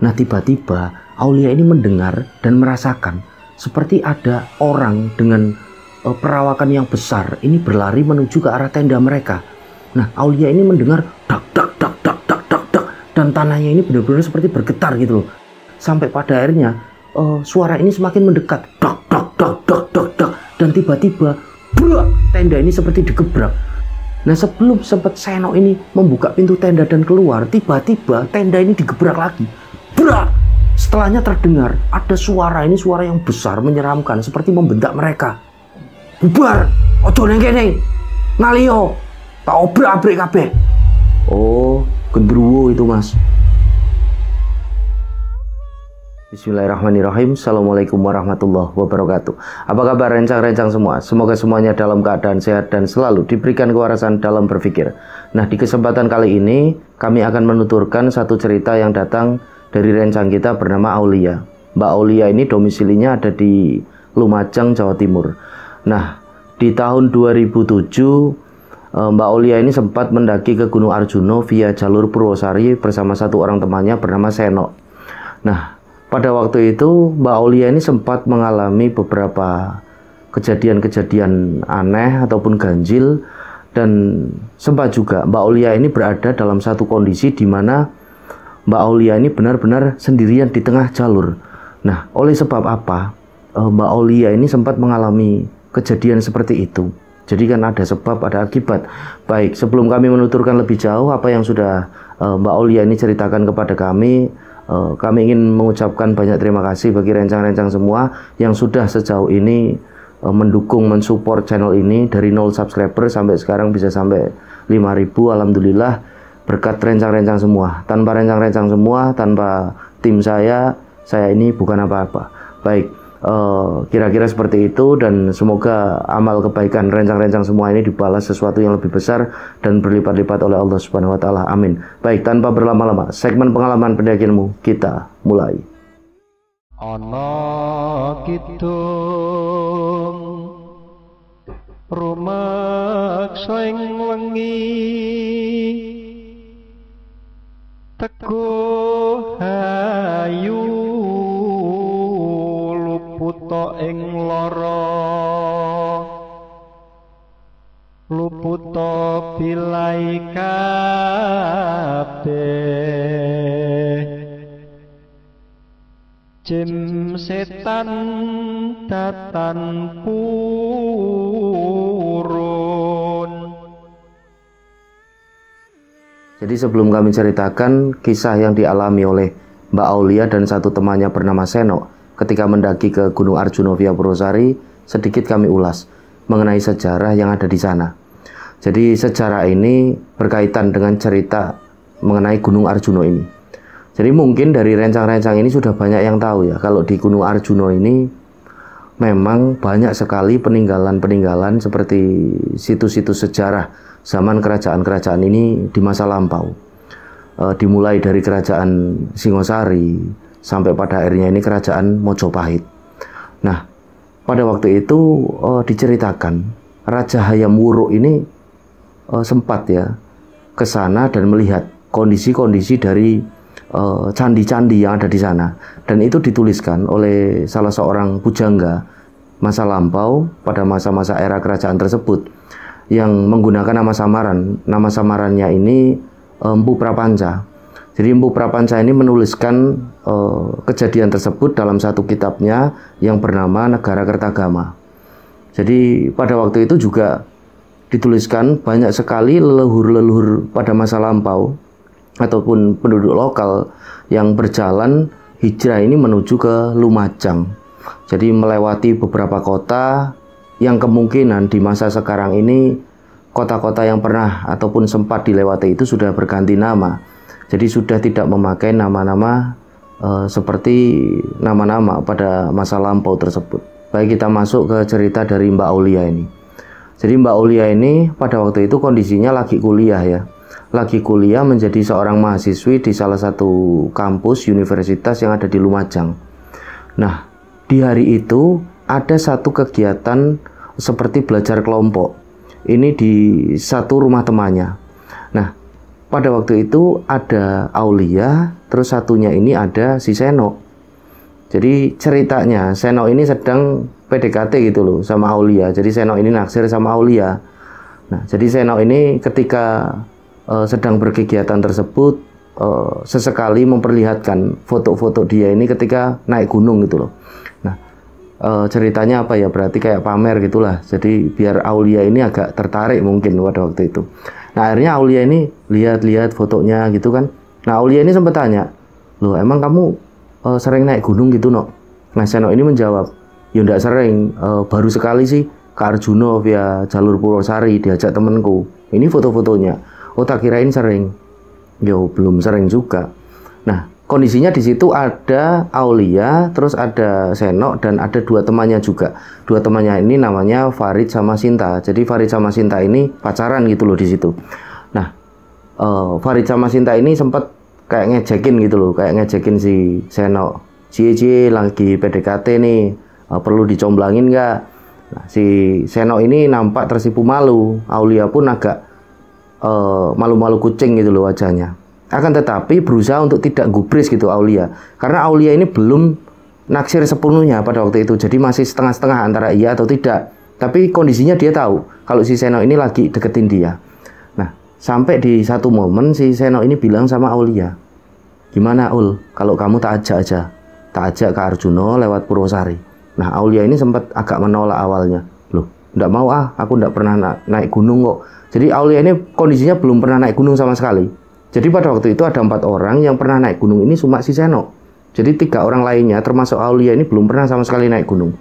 Nah, tiba-tiba Aulia ini mendengar dan merasakan seperti ada orang dengan perawakan yang besar ini berlari menuju ke arah tenda mereka. Nah, Aulia ini mendengar dak dak dak dak dak dak dak, dan tanahnya ini benar-benar seperti bergetar gitu loh. Sampai pada akhirnya suara ini semakin mendekat, dak dak dak dak dak dak, dan tiba-tiba tenda ini seperti digebrak. Nah, sebelum sempat Seno ini membuka pintu tenda dan keluar, tiba-tiba tenda ini digebrak lagi. Brak! Setelahnya terdengar ada suara, ini suara yang besar menyeramkan seperti membentak mereka. Bubar! Ojo neng kene. Ngalio. Tak obrak-abrik kabeh. Oh, gendruwo itu, Mas. Bismillahirrahmanirrahim. Assalamualaikum warahmatullahi wabarakatuh. Apa kabar rencang-rencang semua? Semoga semuanya dalam keadaan sehat dan selalu diberikan kewarasan dalam berpikir. Nah, di kesempatan kali ini kami akan menuturkan satu cerita yang datang dari rencang kita bernama Aulia. Mbak Aulia ini domisilinya ada di Lumajang, Jawa Timur. Nah, di tahun 2007 Mbak Aulia ini sempat mendaki ke Gunung Arjuno via jalur Purwosari bersama satu orang temannya bernama Seno. Nah, pada waktu itu Mbak Aulia ini sempat mengalami beberapa kejadian-kejadian aneh ataupun ganjil, dan sempat juga Mbak Aulia ini berada dalam satu kondisi di mana Mbak Aulia ini benar-benar sendirian di tengah jalur. Nah, oleh sebab apa Mbak Aulia ini sempat mengalami kejadian seperti itu? Jadi kan ada sebab, ada akibat. Baik, sebelum kami menuturkan lebih jauh apa yang sudah Mbak Aulia ini ceritakan kepada kami ingin mengucapkan banyak terima kasih bagi rencang-rencang semua yang sudah sejauh ini mendukung, mensupport channel ini dari 0 subscriber sampai sekarang bisa sampai 5.000. Alhamdulillah berkat rencang-rencang semua. Tanpa rencang-rencang semua, tanpa tim saya ini bukan apa-apa. Baik, kira-kira seperti itu, dan semoga amal kebaikan rencang-rencang semua ini dibalas sesuatu yang lebih besar dan berlipat-lipat oleh Allah Subhanahu wa taala. Amin. Baik, tanpa berlama-lama, segmen pengalaman pendakianmu kita mulai. Ana kidung rumaksa ing wengi teguh hayu luput ing lara luput bilai kabeh jim setan datan purun. Jadi sebelum kami ceritakan kisah yang dialami oleh Mbak Aulia dan satu temannya bernama Seno ketika mendaki ke Gunung Arjuno via Purwosari, sedikit kami ulas mengenai sejarah yang ada di sana. Jadi sejarah ini berkaitan dengan cerita mengenai Gunung Arjuno ini. Jadi mungkin dari rencang-rencang ini sudah banyak yang tahu ya, kalau di Gunung Arjuno ini memang banyak sekali peninggalan-peninggalan seperti situs-situs sejarah zaman kerajaan-kerajaan ini di masa lampau. Dimulai dari kerajaan Singosari sampai pada akhirnya ini kerajaan Mojopahit. Nah, pada waktu itu diceritakan Raja Hayam Wuruk ini sempat ya ke sana dan melihat kondisi-kondisi dari candi-candi yang ada di sana, dan itu dituliskan oleh salah seorang pujangga masa lampau pada masa-masa era kerajaan tersebut yang menggunakan nama samaran. Nama samarannya ini Empu Prapanca. Jadi Empu Prapanca ini menuliskan kejadian tersebut dalam satu kitabnya yang bernama Negara Kertagama. Jadi pada waktu itu juga dituliskan banyak sekali leluhur-leluhur pada masa lampau ataupun penduduk lokal yang berjalan hijrah ini menuju ke Lumajang. Jadi melewati beberapa kota yang kemungkinan di masa sekarang ini kota-kota yang pernah ataupun sempat dilewati itu sudah berganti nama. Jadi sudah tidak memakai nama-nama seperti nama-nama pada masa lampau tersebut. Baik, kita masuk ke cerita dari Mbak Aulia ini. Jadi Mbak Aulia ini pada waktu itu kondisinya lagi kuliah ya. Lagi kuliah menjadi seorang mahasiswi di salah satu kampus universitas yang ada di Lumajang. Nah, di hari itu ada satu kegiatan seperti belajar kelompok. Ini di satu rumah temannya. Nah, pada waktu itu ada Aulia, terus satunya ini ada si Seno. Jadi ceritanya Seno ini sedang PDKT gitu loh sama Aulia. Jadi Seno ini naksir sama Aulia. Nah, jadi Seno ini ketika sedang berkegiatan tersebut sesekali memperlihatkan foto-foto dia ini ketika naik gunung gitu loh. Nah, ceritanya apa ya, berarti kayak pamer gitulah. Jadi biar Aulia ini agak tertarik mungkin pada waktu itu. Nah, akhirnya Aulia ini lihat-lihat fotonya gitu kan. Nah, Aulia ini sempat tanya, loh emang kamu sering naik gunung gitu no? Nah, Seno ini menjawab, ya enggak sering, baru sekali sih ke Arjuna via jalur Purwosari diajak temenku. Ini foto-fotonya. Oh, tak kirain sering. Yo, belum sering juga. Nah, kondisinya di situ ada Aulia, terus ada Seno, dan ada dua temannya juga. Dua temannya ini namanya Farid sama Sinta. Jadi Farid sama Sinta ini pacaran gitu loh di situ. Nah, Farid sama Sinta ini sempat kayak ngejekin gitu loh, kayak ngejekin si Seno. Cie lagi PDKT nih, perlu dicomblangin nggak? Nah, si Seno ini nampak tersipu malu. Aulia pun agak malu-malu kucing gitu loh wajahnya. Akan tetapi berusaha untuk tidak gubris gitu Aulia, karena Aulia ini belum naksir sepenuhnya pada waktu itu, jadi masih setengah-setengah antara iya atau tidak. Tapi kondisinya dia tahu kalau si Seno ini lagi deketin dia. Nah, sampai di satu momen si Seno ini bilang sama Aulia, gimana Ul, kalau kamu tak ajak ke Arjuna lewat Purwosari. Nah, Aulia ini sempat agak menolak awalnya. Loh, enggak mau aku enggak pernah naik gunung kok. Jadi Aulia ini kondisinya belum pernah naik gunung sama sekali. Jadi pada waktu itu ada 4 orang yang pernah naik gunung ini cuma si Seno. Jadi 3 orang lainnya termasuk Aulia ini belum pernah sama sekali naik gunung.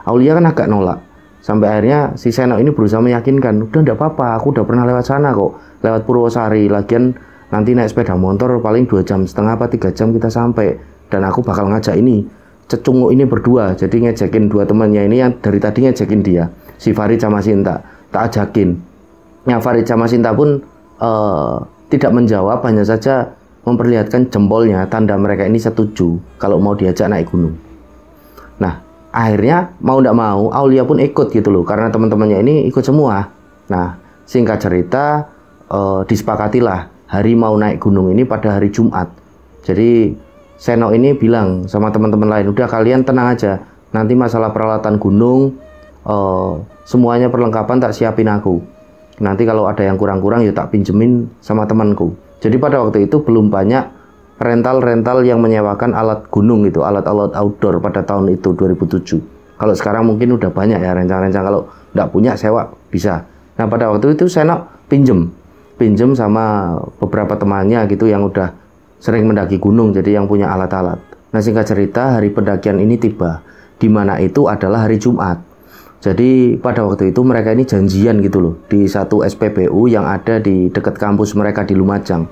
Aulia kan agak nolak. Sampai akhirnya si Seno ini berusaha meyakinkan, udah enggak apa-apa, aku udah pernah lewat sana kok. Lewat Purwosari, lagian nanti naik sepeda motor paling 2,5 jam apa 3 jam kita sampai. Dan aku bakal ngajak ini cecungu ini berdua. Jadi ngejekin 2 temannya ini yang dari tadi ngejekin dia, si Farid sama Sinta. Tak ajakin. Nah, Farid sama Sinta pun tidak menjawab, hanya saja memperlihatkan jempolnya, tanda mereka ini setuju kalau mau diajak naik gunung. Nah, akhirnya mau tidak mau Aulia pun ikut gitu loh, karena teman-temannya ini ikut semua. Nah, singkat cerita disepakatilah hari mau naik gunung ini pada hari Jumat. Jadi Seno ini bilang sama teman-teman lain, udah kalian tenang aja, nanti masalah peralatan gunung semuanya perlengkapan tak siapin aku. Nanti kalau ada yang kurang-kurang ya tak pinjemin sama temanku. Jadi pada waktu itu belum banyak rental-rental yang menyewakan alat gunung gitu, alat-alat outdoor pada tahun itu 2007. Kalau sekarang mungkin udah banyak ya rencang-rencang, kalau nggak punya sewa bisa. Nah, pada waktu itu Seno pinjem sama beberapa temannya gitu yang udah sering mendaki gunung, jadi yang punya alat-alat. Nah, singkat cerita hari pendakian ini tiba, di mana itu adalah hari Jumat. Jadi pada waktu itu mereka ini janjian gitu loh di satu SPBU yang ada di dekat kampus mereka di Lumajang.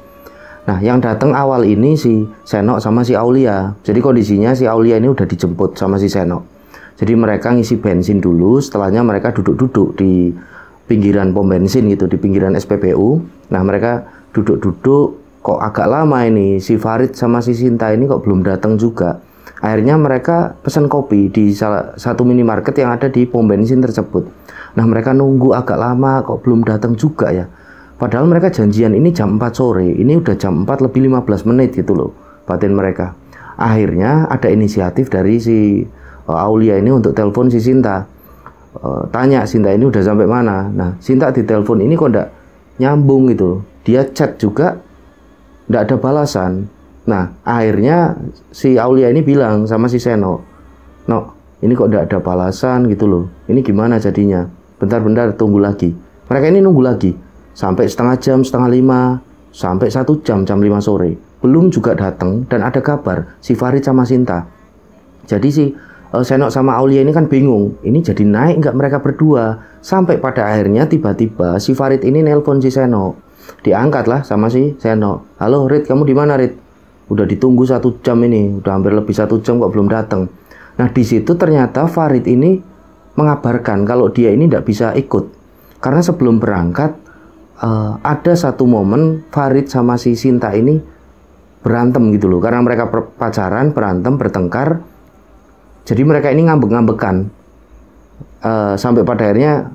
Nah, yang datang awal ini si Seno sama si Aulia. Jadi kondisinya si Aulia ini udah dijemput sama si Seno. Jadi mereka ngisi bensin dulu, setelahnya mereka duduk-duduk di pinggiran pom bensin gitu, di pinggiran SPBU. Nah, mereka duduk-duduk, kok agak lama ini, si Farid sama si Sinta ini kok belum datang juga. Akhirnya mereka pesan kopi di salah satu minimarket yang ada di pom bensin tersebut. Nah, mereka nunggu agak lama kok belum datang juga ya. Padahal mereka janjian ini jam 4 sore, ini udah jam 4 lebih 15 menit gitu loh batin mereka. Akhirnya ada inisiatif dari si Aulia ini untuk telepon si Sinta. Tanya Sinta ini udah sampai mana. Nah, Sinta ditelepon ini kok enggak nyambung gitu. Dia chat juga enggak ada balasan. Nah, akhirnya si Aulia ini bilang sama si Seno, "No, ini kok enggak ada balasan gitu loh. Ini gimana jadinya? Bentar-bentar tunggu lagi." Mereka ini nunggu lagi sampai setengah jam, setengah 5, sampai 1 jam, jam 5 sore. Belum juga datang dan ada kabar si Farid sama Sinta. Jadi si Seno sama Aulia ini kan bingung, ini jadi naik nggak mereka berdua. Sampai pada akhirnya tiba-tiba si Farid ini nelpon si Seno. Diangkat lah sama si Seno. "Halo Rid, kamu di mana Rid? Udah ditunggu 1 jam ini, udah hampir lebih 1 jam kok belum datang." Nah, di situ ternyata Farid ini mengabarkan kalau dia ini tidak bisa ikut. Karena sebelum berangkat, ada satu momen Farid sama si Sinta ini berantem gitu loh. Karena mereka pacaran, berantem, bertengkar. Jadi mereka ini ngambek-ngambekan. Sampai pada akhirnya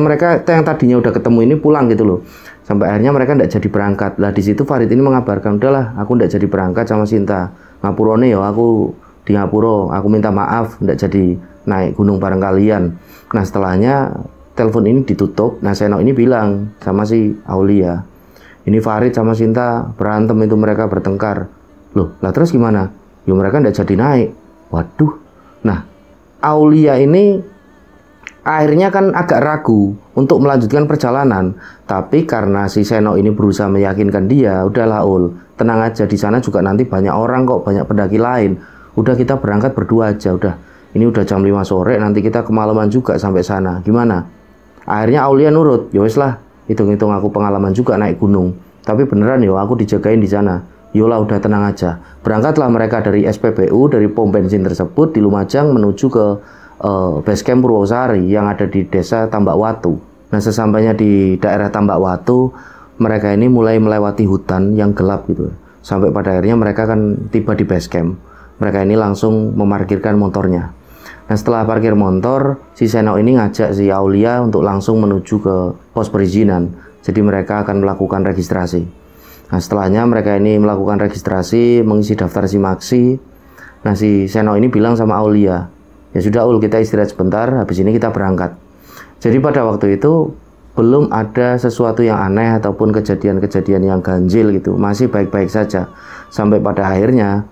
mereka yang tadinya udah ketemu ini pulang gitu loh. Sampai akhirnya mereka tidak jadi berangkat. Lah di situ Farid ini mengabarkan, udahlah aku tidak jadi berangkat sama Sinta. Ngapurone ya aku di Ngapuro, aku minta maaf tidak jadi naik gunung bareng kalian. Nah setelahnya telepon ini ditutup. Nah Seno ini bilang sama si Aulia, ini Farid sama Sinta berantem itu, mereka bertengkar. Loh lah terus gimana? Ya mereka tidak jadi naik. Waduh. Nah Aulia ini akhirnya kan agak ragu untuk melanjutkan perjalanan, tapi karena si Seno ini berusaha meyakinkan dia, udahlah Ul, tenang aja, di sana juga nanti banyak orang kok, banyak pendaki lain. Udah kita berangkat berdua aja, udah. Ini udah jam 5 sore, nanti kita kemalaman juga sampai sana. Gimana? Akhirnya Aulia nurut, ya wes lah, hitung-hitung aku pengalaman juga naik gunung. Tapi beneran yo, aku dijagain di sana. Yolah udah tenang aja. Berangkatlah mereka dari SPBU, dari pom bensin tersebut di Lumajang menuju ke base camp Purwosari yang ada di desa Tambak Watu. Nah sesampainya di daerah Tambak Watu, mereka ini mulai melewati hutan yang gelap gitu. Sampai pada akhirnya mereka kan tiba di base camp. Mereka ini langsung memarkirkan motornya. Nah setelah parkir motor, si Seno ini ngajak si Aulia untuk langsung menuju ke pos perizinan. Jadi mereka akan melakukan registrasi. Nah setelahnya mereka ini melakukan registrasi, mengisi daftar simaksi. Nah si Seno ini bilang sama Aulia, ya sudah Ul, kita istirahat sebentar, habis ini kita berangkat. Jadi pada waktu itu belum ada sesuatu yang aneh ataupun kejadian-kejadian yang ganjil gitu, masih baik-baik saja. Sampai pada akhirnya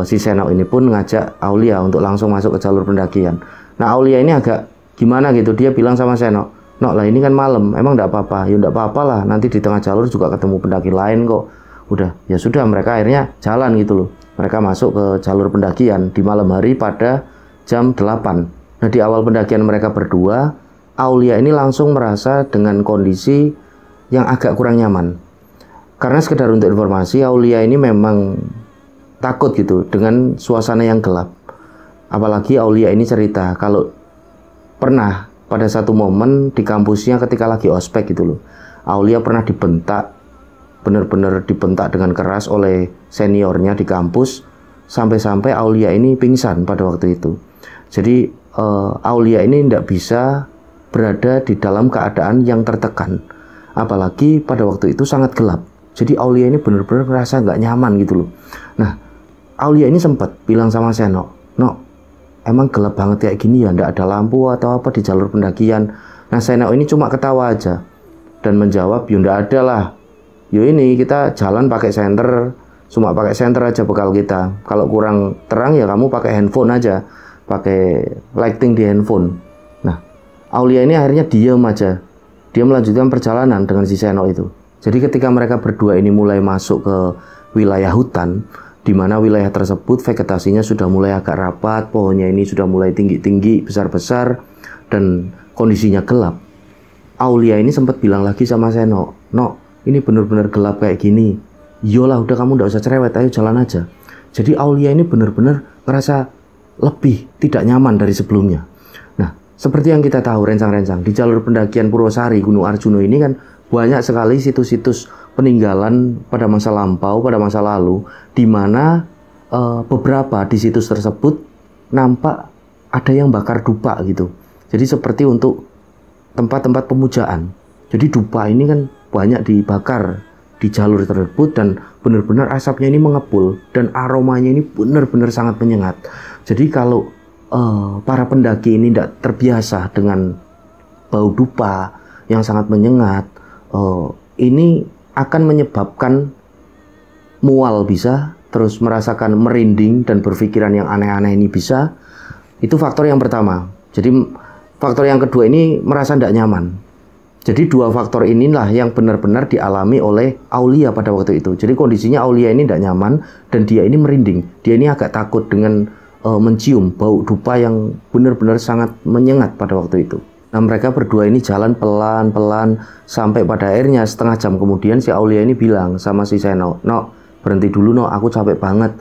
si Seno ini pun ngajak Aulia untuk langsung masuk ke jalur pendakian. Nah Aulia ini agak gimana gitu, dia bilang sama Seno, "Nok lah ini kan malam, emang enggak apa-apa?" "Ya enggak apa-apa lah, nanti di tengah jalur juga ketemu pendaki lain kok." Udah, ya sudah, mereka akhirnya jalan gitu loh. Mereka masuk ke jalur pendakian di malam hari pada jam 8. Nah di awal pendakian mereka berdua, Aulia ini langsung merasa dengan kondisi yang agak kurang nyaman. Karena sekedar untuk informasi, Aulia ini memang takut gitu dengan suasana yang gelap. Apalagi Aulia ini cerita kalau pernah pada satu momen di kampusnya ketika lagi ospek gitu loh, Aulia pernah dibentak, benar-benar dibentak dengan keras oleh seniornya di kampus, sampai-sampai Aulia ini pingsan pada waktu itu. Jadi Aulia ini tidak bisa berada di dalam keadaan yang tertekan, apalagi pada waktu itu sangat gelap. Jadi Aulia ini benar-benar merasa nggak nyaman gitu loh. Nah Aulia ini sempat bilang sama Seno, "No, emang gelap banget kayak gini ya, nggak ada lampu atau apa di jalur pendakian?" Nah Seno ini cuma ketawa aja dan menjawab, "Ya nggak ada lah, yo ini kita jalan pakai senter, cuma pakai senter aja bekal kita. Kalau kurang terang ya kamu pakai handphone aja, pakai lighting di handphone." Nah Aulia ini akhirnya diam aja, dia melanjutkan perjalanan dengan si Seno itu. Jadi ketika mereka berdua ini mulai masuk ke wilayah hutan, di mana wilayah tersebut vegetasinya sudah mulai agak rapat, pohonnya ini sudah mulai tinggi-tinggi, besar-besar, dan kondisinya gelap. Aulia ini sempat bilang lagi sama Seno, "No, ini benar-benar gelap kayak gini. Yolah udah kamu nggak usah cerewet, ayo jalan aja." Jadi Aulia ini benar-benar ngerasa lebih tidak nyaman dari sebelumnya. Nah, seperti yang kita tahu rencang-rencang, di jalur pendakian Purwosari Gunung Arjuna ini kan banyak sekali situs-situs peninggalan pada masa lampau, pada masa lalu, di mana beberapa di situs tersebut nampak ada yang bakar dupa gitu. Jadi seperti untuk tempat-tempat pemujaan. Jadi dupa ini kan banyak dibakar di jalur tersebut dan benar-benar asapnya ini mengepul dan aromanya ini benar-benar sangat menyengat. Jadi kalau para pendaki ini tidak terbiasa dengan bau dupa yang sangat menyengat, ini akan menyebabkan mual bisa, terus merasakan merinding dan berpikiran yang aneh-aneh ini bisa. Itu faktor yang pertama. Jadi faktor yang kedua ini merasa tidak nyaman. Jadi dua faktor inilah yang benar-benar dialami oleh Aulia pada waktu itu. Jadi kondisinya Aulia ini tidak nyaman dan dia ini merinding. Dia ini agak takut dengan mencium bau dupa yang benar-benar sangat menyengat pada waktu itu. Nah mereka berdua ini jalan pelan-pelan sampai pada akhirnya setengah jam kemudian si Aulia ini bilang sama si Seno, "No, berhenti dulu no, aku capek banget."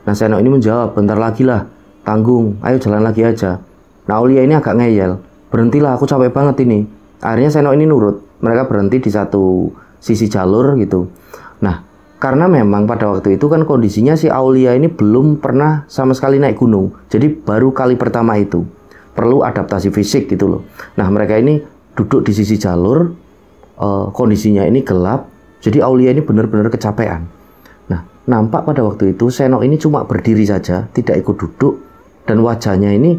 Nah Seno ini menjawab, "Bentar lagi lah, tanggung, ayo jalan lagi aja." Nah Aulia ini agak ngeyel, "Berhentilah, aku capek banget ini." Akhirnya Seno ini nurut, mereka berhenti di satu sisi jalur gitu. Nah karena memang pada waktu itu kan kondisinya si Aulia ini belum pernah sama sekali naik gunung, jadi baru kali pertama itu. Perlu adaptasi fisik gitu loh. Nah mereka ini duduk di sisi jalur, kondisinya ini gelap. Jadi Aulia ini benar-benar kecapean. Nah, nampak pada waktu itu Senok ini cuma berdiri saja, tidak ikut duduk, dan wajahnya ini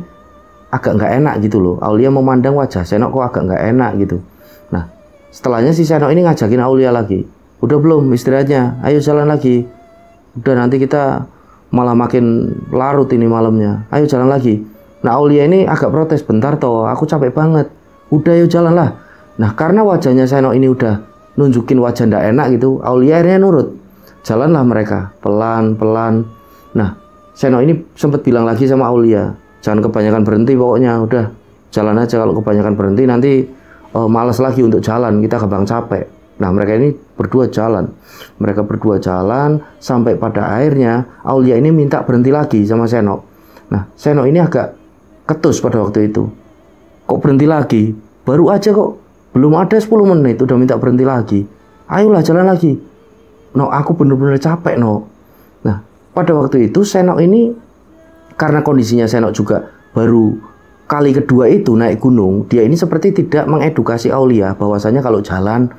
agak nggak enak gitu loh. Aulia memandang wajah Senok kok agak nggak enak gitu. Nah, setelahnya si Senok ini ngajakin Aulia lagi. Udah belum istirahatnya? Ayo jalan lagi. Udah nanti kita malah makin larut ini malamnya. Ayo jalan lagi. Nah, Aulia ini agak protes, bentar toh, aku capek banget. Udah yuk jalan lah. Nah, karena wajahnya Senok ini udah nunjukin wajah ndak enak gitu, Aulia akhirnya nurut. Jalanlah mereka pelan-pelan. Nah, Senok ini sempat bilang lagi sama Aulia, jangan kebanyakan berhenti pokoknya, udah jalan aja, kalau kebanyakan berhenti nanti malas lagi untuk jalan, kita gampang capek. Nah, mereka ini berdua jalan. Mereka berdua jalan sampai pada akhirnya Aulia ini minta berhenti lagi sama Senok. Nah, Senok ini agak ketus pada waktu itu. Kok berhenti lagi? Baru aja kok. Belum ada 10 menit udah minta berhenti lagi. Ayolah jalan lagi. No, aku bener-bener capek, no. Nah, pada waktu itu Senok ini, karena kondisinya Senok juga baru kali kedua itu naik gunung, dia ini seperti tidak mengedukasi Aulia bahwasanya kalau jalan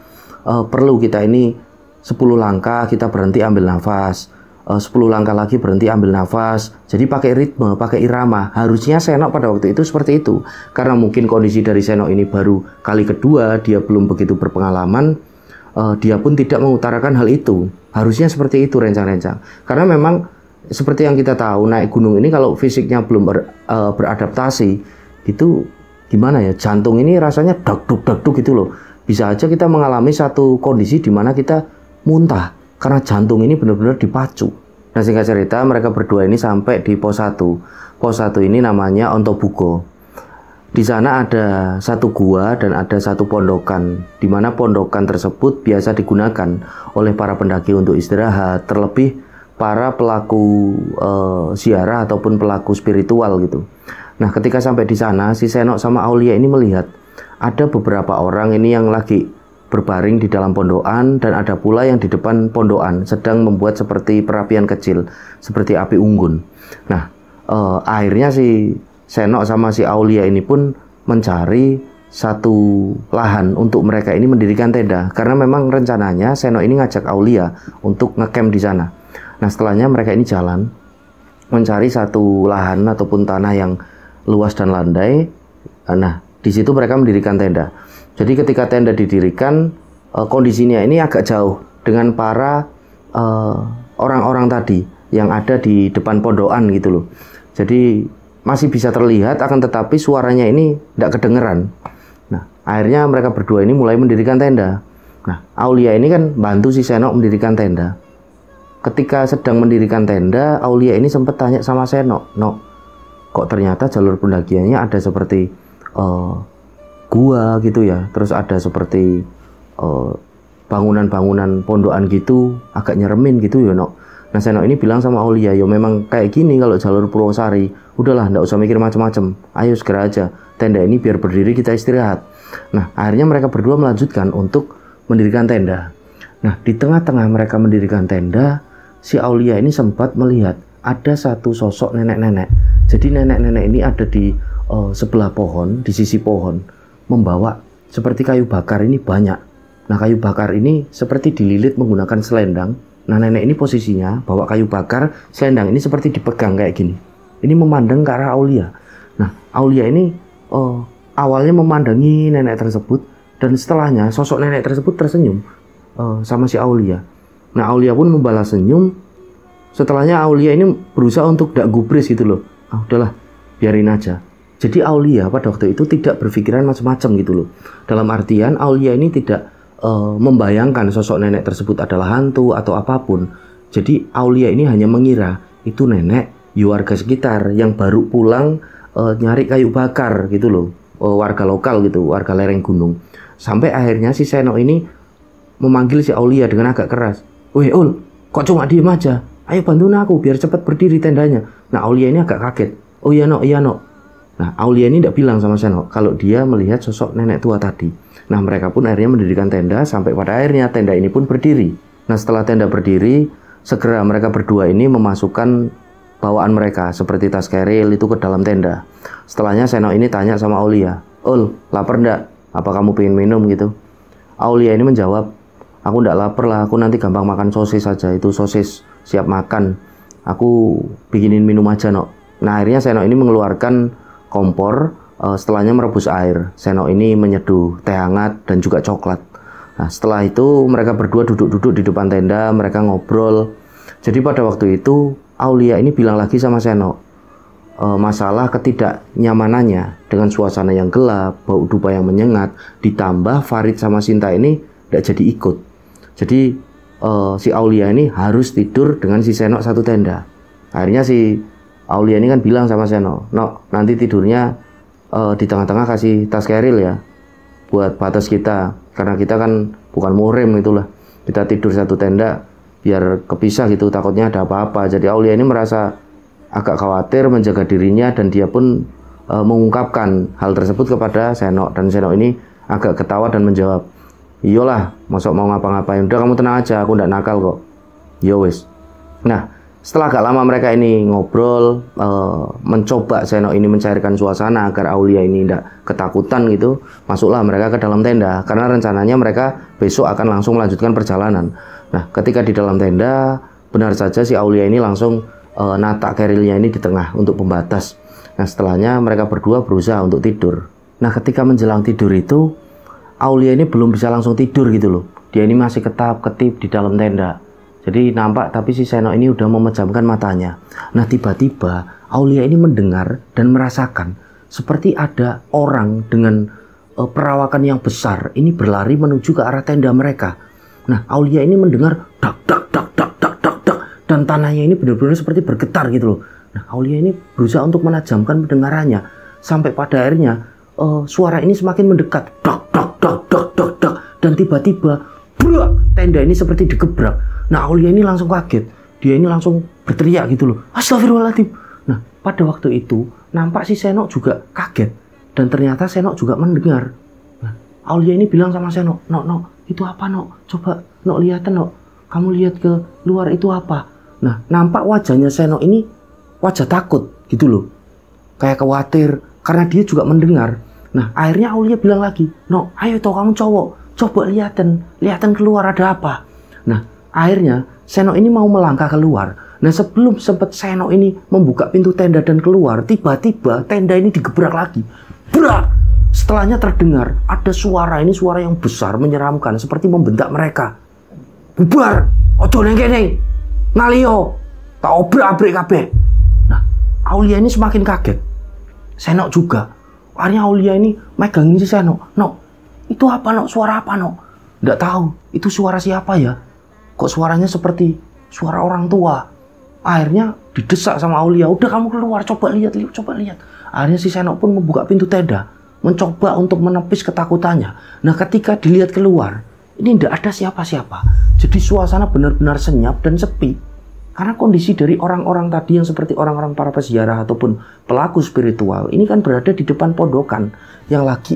perlu kita ini 10 langkah kita berhenti ambil nafas, 10 langkah lagi berhenti ambil nafas. Jadi pakai ritme, pakai irama. Harusnya Senok pada waktu itu seperti itu. Karena mungkin kondisi dari Senok ini baru kali kedua, dia belum begitu berpengalaman, dia pun tidak mengutarakan hal itu. Harusnya seperti itu rencang-rencang. Karena memang seperti yang kita tahu, naik gunung ini kalau fisiknya belum beradaptasi, itu gimana ya, jantung ini rasanya dagduk-dagduk gitu loh. Bisa aja kita mengalami satu kondisi di mana kita muntah karena jantung ini benar-benar dipacu. Nah, singkat cerita, mereka berdua ini sampai di pos 1. Pos 1 ini namanya Ontobugo. Di sana ada satu gua dan ada satu pondokan, di mana pondokan tersebut biasa digunakan oleh para pendaki untuk istirahat, terlebih para pelaku ziarah ataupun pelaku spiritual gitu. Nah, ketika sampai di sana, si Senok sama Aulia ini melihat ada beberapa orang ini yang lagi berbaring di dalam pondokan, dan ada pula yang di depan pondokan sedang membuat seperti perapian kecil, seperti api unggun. Nah, akhirnya si Senok sama si Aulia ini pun mencari satu lahan untuk mereka ini mendirikan tenda, karena memang rencananya Senok ini ngajak Aulia untuk ngecamp di sana. Nah, setelahnya mereka ini jalan mencari satu lahan ataupun tanah yang luas dan landai. Nah, di situ mereka mendirikan tenda. Jadi ketika tenda didirikan, kondisinya ini agak jauh dengan para orang-orang tadi yang ada di depan pondokan gitu loh. Jadi masih bisa terlihat, akan tetapi suaranya ini tidak kedengeran. Nah, akhirnya mereka berdua ini mulai mendirikan tenda. Nah, Aulia ini kan bantu si Senok mendirikan tenda. Ketika sedang mendirikan tenda, Aulia ini sempat tanya sama Senok, "Nok, kok ternyata jalur pendakiannya ada seperti gua gitu ya, terus ada seperti bangunan-bangunan pondokan gitu, agak nyeremin gitu ya, Nok." Nah, Senok ini bilang sama Aulia, "Yo memang kayak gini kalau jalur Purwosari. Udahlah, ndak usah mikir macam-macam. Ayo segera aja. Tenda ini biar berdiri, kita istirahat." Nah, akhirnya mereka berdua melanjutkan untuk mendirikan tenda. Nah, di tengah-tengah mereka mendirikan tenda, si Aulia ini sempat melihat ada satu sosok nenek-nenek. Jadi nenek-nenek ini ada di sebelah pohon, di sisi pohon, membawa seperti kayu bakar ini banyak. Nah, kayu bakar ini seperti dililit menggunakan selendang. Nah, nenek ini posisinya bawa kayu bakar, selendang ini seperti dipegang kayak gini. Ini memandang ke arah Aulia. Nah, Aulia ini awalnya memandangi nenek tersebut, dan setelahnya sosok nenek tersebut tersenyum sama si Aulia. Nah, Aulia pun membalas senyum. Setelahnya Aulia ini berusaha untuk tidak gubris gitu loh. Udahlah, biarin aja. Jadi Aulia pada waktu itu tidak berpikiran macam-macam gitu loh. Dalam artian Aulia ini tidak membayangkan sosok nenek tersebut adalah hantu atau apapun. Jadi Aulia ini hanya mengira itu nenek warga sekitar yang baru pulang nyari kayu bakar gitu loh. Warga lokal gitu, warga lereng gunung. Sampai akhirnya si Senok ini memanggil si Aulia dengan agak keras. "Weh Ul, kok cuma diem aja? Ayo bantuin aku biar cepat berdiri tendanya." Nah, Aulia ini agak kaget. "Oh iya Nok, iya Nok." Nah, Aulia ini tidak bilang sama Senok kalau dia melihat sosok nenek tua tadi. Nah, mereka pun akhirnya mendirikan tenda, sampai pada akhirnya tenda ini pun berdiri. Nah, setelah tenda berdiri, segera mereka berdua ini memasukkan bawaan mereka seperti tas keril itu ke dalam tenda. Setelahnya Senok ini tanya sama Aulia, "Ul, lapar ndak? Apa kamu pengen minum gitu?" Aulia ini menjawab, aku ndak lapar lah, aku nanti gampang makan sosis saja, itu sosis siap makan. Aku bikinin minum aja, Nok. Nah, akhirnya Senok ini mengeluarkan kompor, setelahnya merebus air. Senok ini menyeduh teh hangat dan juga coklat. Nah, setelah itu mereka berdua duduk-duduk di depan tenda, mereka ngobrol. Jadi pada waktu itu Aulia ini bilang lagi sama Senok, masalah ketidaknyamanannya dengan suasana yang gelap, bau dupa yang menyengat, ditambah Farid sama Sinta ini tidak jadi ikut. Jadi si Aulia ini harus tidur dengan si Senok satu tenda. Akhirnya si Aulia ini kan bilang sama Senok, Nok, nanti tidurnya di tengah-tengah kasih tas keril ya, buat batas kita, karena kita kan bukan muhrim itulah, kita tidur satu tenda biar kepisah gitu, takutnya ada apa-apa. Jadi Aulia ini merasa agak khawatir, menjaga dirinya, dan dia pun mengungkapkan hal tersebut kepada Senok. Dan Senok ini agak ketawa dan menjawab, iyalah, masuk mau ngapa-ngapain, udah kamu tenang aja, aku ndak nakal kok. Yo wis. Nah, setelah agak lama mereka ini ngobrol, mencoba Senok ini mencairkan suasana agar Aulia ini ndak ketakutan gitu, masuklah mereka ke dalam tenda, karena rencananya mereka besok akan langsung melanjutkan perjalanan. Nah, ketika di dalam tenda, benar saja si Aulia ini langsung nata kerilnya ini di tengah untuk pembatas. Nah, setelahnya mereka berdua berusaha untuk tidur. Nah, ketika menjelang tidur itu, Aulia ini belum bisa langsung tidur gitu loh. Dia ini masih ketap-ketip di dalam tenda. Jadi nampak, tapi si Senok ini udah memejamkan matanya. Nah, tiba-tiba Aulia ini mendengar dan merasakan seperti ada orang dengan perawakan yang besar ini berlari menuju ke arah tenda mereka. Nah, Aulia ini mendengar dak dak dak dak dak dak dak, dan tanahnya ini benar-benar seperti bergetar gitu loh. Nah, Aulia ini berusaha untuk menajamkan pendengarannya, sampai pada akhirnya suara ini semakin mendekat, dak dak dak dak dak dak, dan tiba-tiba brak, tenda ini seperti digebrak. Nah, Aulia ini langsung kaget, dia ini langsung berteriak gitu loh, astagfirullahaladzim. Nah, pada waktu itu nampak si Senok juga kaget, dan ternyata Senok juga mendengar. Nah, Aulia ini bilang sama Senok, Nok, itu apa, Nok? Coba Nok lihat, Nok, kamu lihat ke luar itu apa? Nah, nampak wajahnya Senok ini wajah takut gitu loh, kayak khawatir karena dia juga mendengar. Nah, akhirnya Aulia bilang lagi, Nok, ayo toh kamu cowok, coba lihatan keluar ada apa. Nah, akhirnya Senok ini mau melangkah keluar. Nah, sebelum sempat Senok ini membuka pintu tenda dan keluar, tiba-tiba tenda ini digebrak lagi, brak. Setelahnya terdengar ada suara yang besar menyeramkan, seperti membentak mereka, bubar, ojo neng kene, ngalio, tak obrak-abrik kabeh. Nah, Aulia ini semakin kaget, Senok juga. Akhirnya Aulia ini megangin si Senok, Nok, itu apa, Nok? Suara apa, Nok? Nggak tahu, itu suara siapa ya? Kok suaranya seperti suara orang tua? Akhirnya didesak sama Aulia, udah kamu keluar, coba lihat. Akhirnya si Senok pun membuka pintu tenda, mencoba untuk menepis ketakutannya. Nah, ketika dilihat keluar, ini tidak ada siapa-siapa. Jadi suasana benar-benar senyap dan sepi. Karena kondisi dari orang-orang tadi yang seperti orang-orang para peziarah ataupun pelaku spiritual, ini kan berada di depan pondokan yang lagi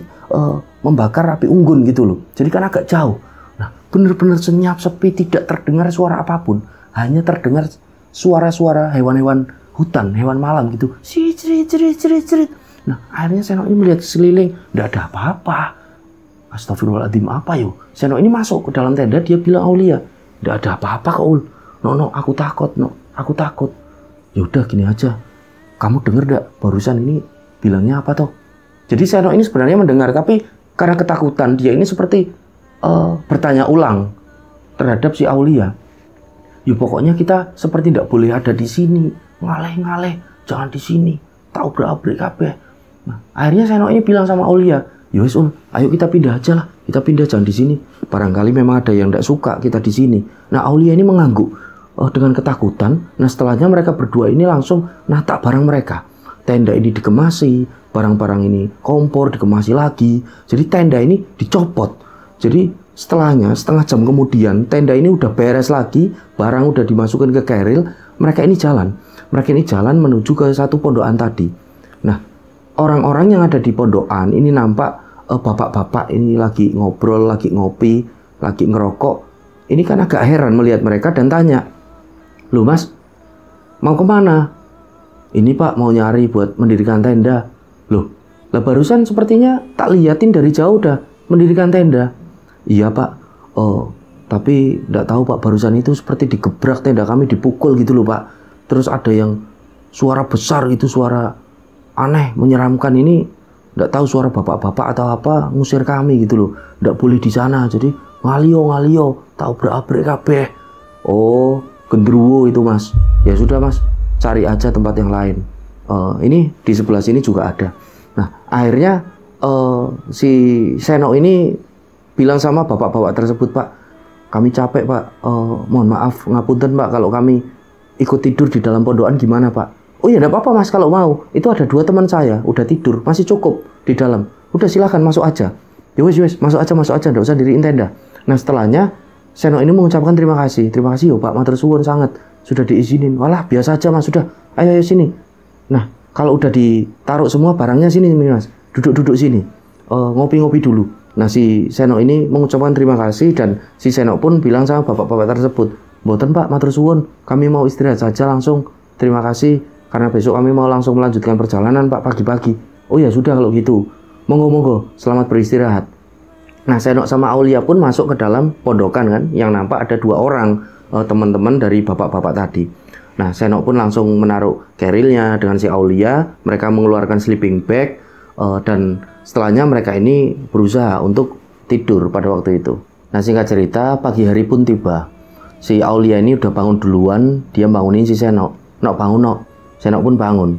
membakar api unggun gitu loh. Jadi kan agak jauh. Nah, benar-benar senyap, sepi, tidak terdengar suara apapun. Hanya terdengar suara-suara hewan-hewan hutan, hewan malam gitu. Cerit. Nah, akhirnya Senok ini melihat sekeliling, tidak ada apa-apa. Astagfirullahaladzim, apa yuk? Senok ini masuk ke dalam tenda, dia bilang Aulia, tidak ada apa-apa kok, Ul. No, aku takut. Ya udah gini aja, kamu denger gak barusan ini bilangnya apa toh? Jadi Senok ini sebenarnya mendengar, tapi karena ketakutan dia ini seperti bertanya ulang terhadap si Aulia. Ya pokoknya kita seperti tidak boleh ada di sini, ngaleh, jangan di sini, tak obrak-abrik kabeh. Nah, akhirnya Senok ini bilang sama Aulia, ya wis Ul, ayo kita pindah aja lah, kita pindah jangan di sini. Barangkali memang ada yang tidak suka kita di sini. Nah, Aulia ini mengangguk dengan ketakutan. Nah, setelahnya mereka berdua ini langsung nata barang mereka. Tenda ini dikemasi, barang-barang ini kompor dikemasi lagi. Jadi tenda ini dicopot. Jadi setelahnya setengah jam kemudian tenda ini udah beres lagi, barang udah dimasukkan ke keril. Mereka ini jalan menuju ke satu pondokan tadi. Nah, orang-orang yang ada di pondokan ini nampak bapak-bapak ini lagi ngobrol, lagi ngopi, lagi ngerokok. Ini kan agak heran melihat mereka dan tanya, "Loh Mas, mau kemana?" "Ini Pak, mau nyari buat mendirikan tenda." "Loh, lah barusan sepertinya tak liatin dari jauh udah mendirikan tenda." Iya Pak, tapi tidak tahu Pak, barusan itu seperti digebrak tenda kami, dipukul gitu loh Pak. Terus ada yang suara besar gitu, suara aneh, menyeramkan ini. Tidak tahu suara bapak-bapak atau apa, ngusir kami gitu loh. Tidak boleh di sana, jadi ngalio, tahu berak-berik kabeh. Oh, genderuwo itu Mas. Ya sudah Mas, cari aja tempat yang lain. Ini di sebelah sini juga ada. Nah, akhirnya si Seno ini bilang sama bapak-bapak tersebut, Pak, kami capek Pak, mohon maaf, ngapunten Pak, kalau kami ikut tidur di dalam pondokan gimana Pak? Oh ya, enggak apa-apa Mas, kalau mau. Itu ada 2 teman saya, udah tidur, masih cukup di dalam. Udah silahkan masuk aja. Ya wes, masuk aja, enggak usah diriin tenda. Nah, setelahnya Seno ini mengucapkan terima kasih yo Pak, matur suwun sangat, sudah diizinin. Walah, biasa aja Mas, sudah. Ayo sini. Nah, kalau udah ditaruh semua barangnya sini Mas, duduk sini, ngopi-ngopi dulu. Nah, si Seno ini mengucapkan terima kasih dan si Seno pun bilang sama bapak-bapak tersebut, mboten Pak, matur suwun, kami mau istirahat saja langsung. Terima kasih karena besok kami mau langsung melanjutkan perjalanan Pak pagi-pagi. Oh ya sudah kalau gitu, monggo, selamat beristirahat. Nah, Seno sama Aulia pun masuk ke dalam pondokan kan, yang nampak ada 2 orang teman-teman dari bapak-bapak tadi. Nah, Seno pun langsung menaruh kerilnya dengan si Aulia. Mereka mengeluarkan sleeping bag dan setelahnya mereka ini berusaha untuk tidur pada waktu itu. Nah, singkat cerita, pagi hari pun tiba. Si Aulia ini udah bangun duluan, dia bangunin si Seno. Nok bangun nok. Seno pun bangun.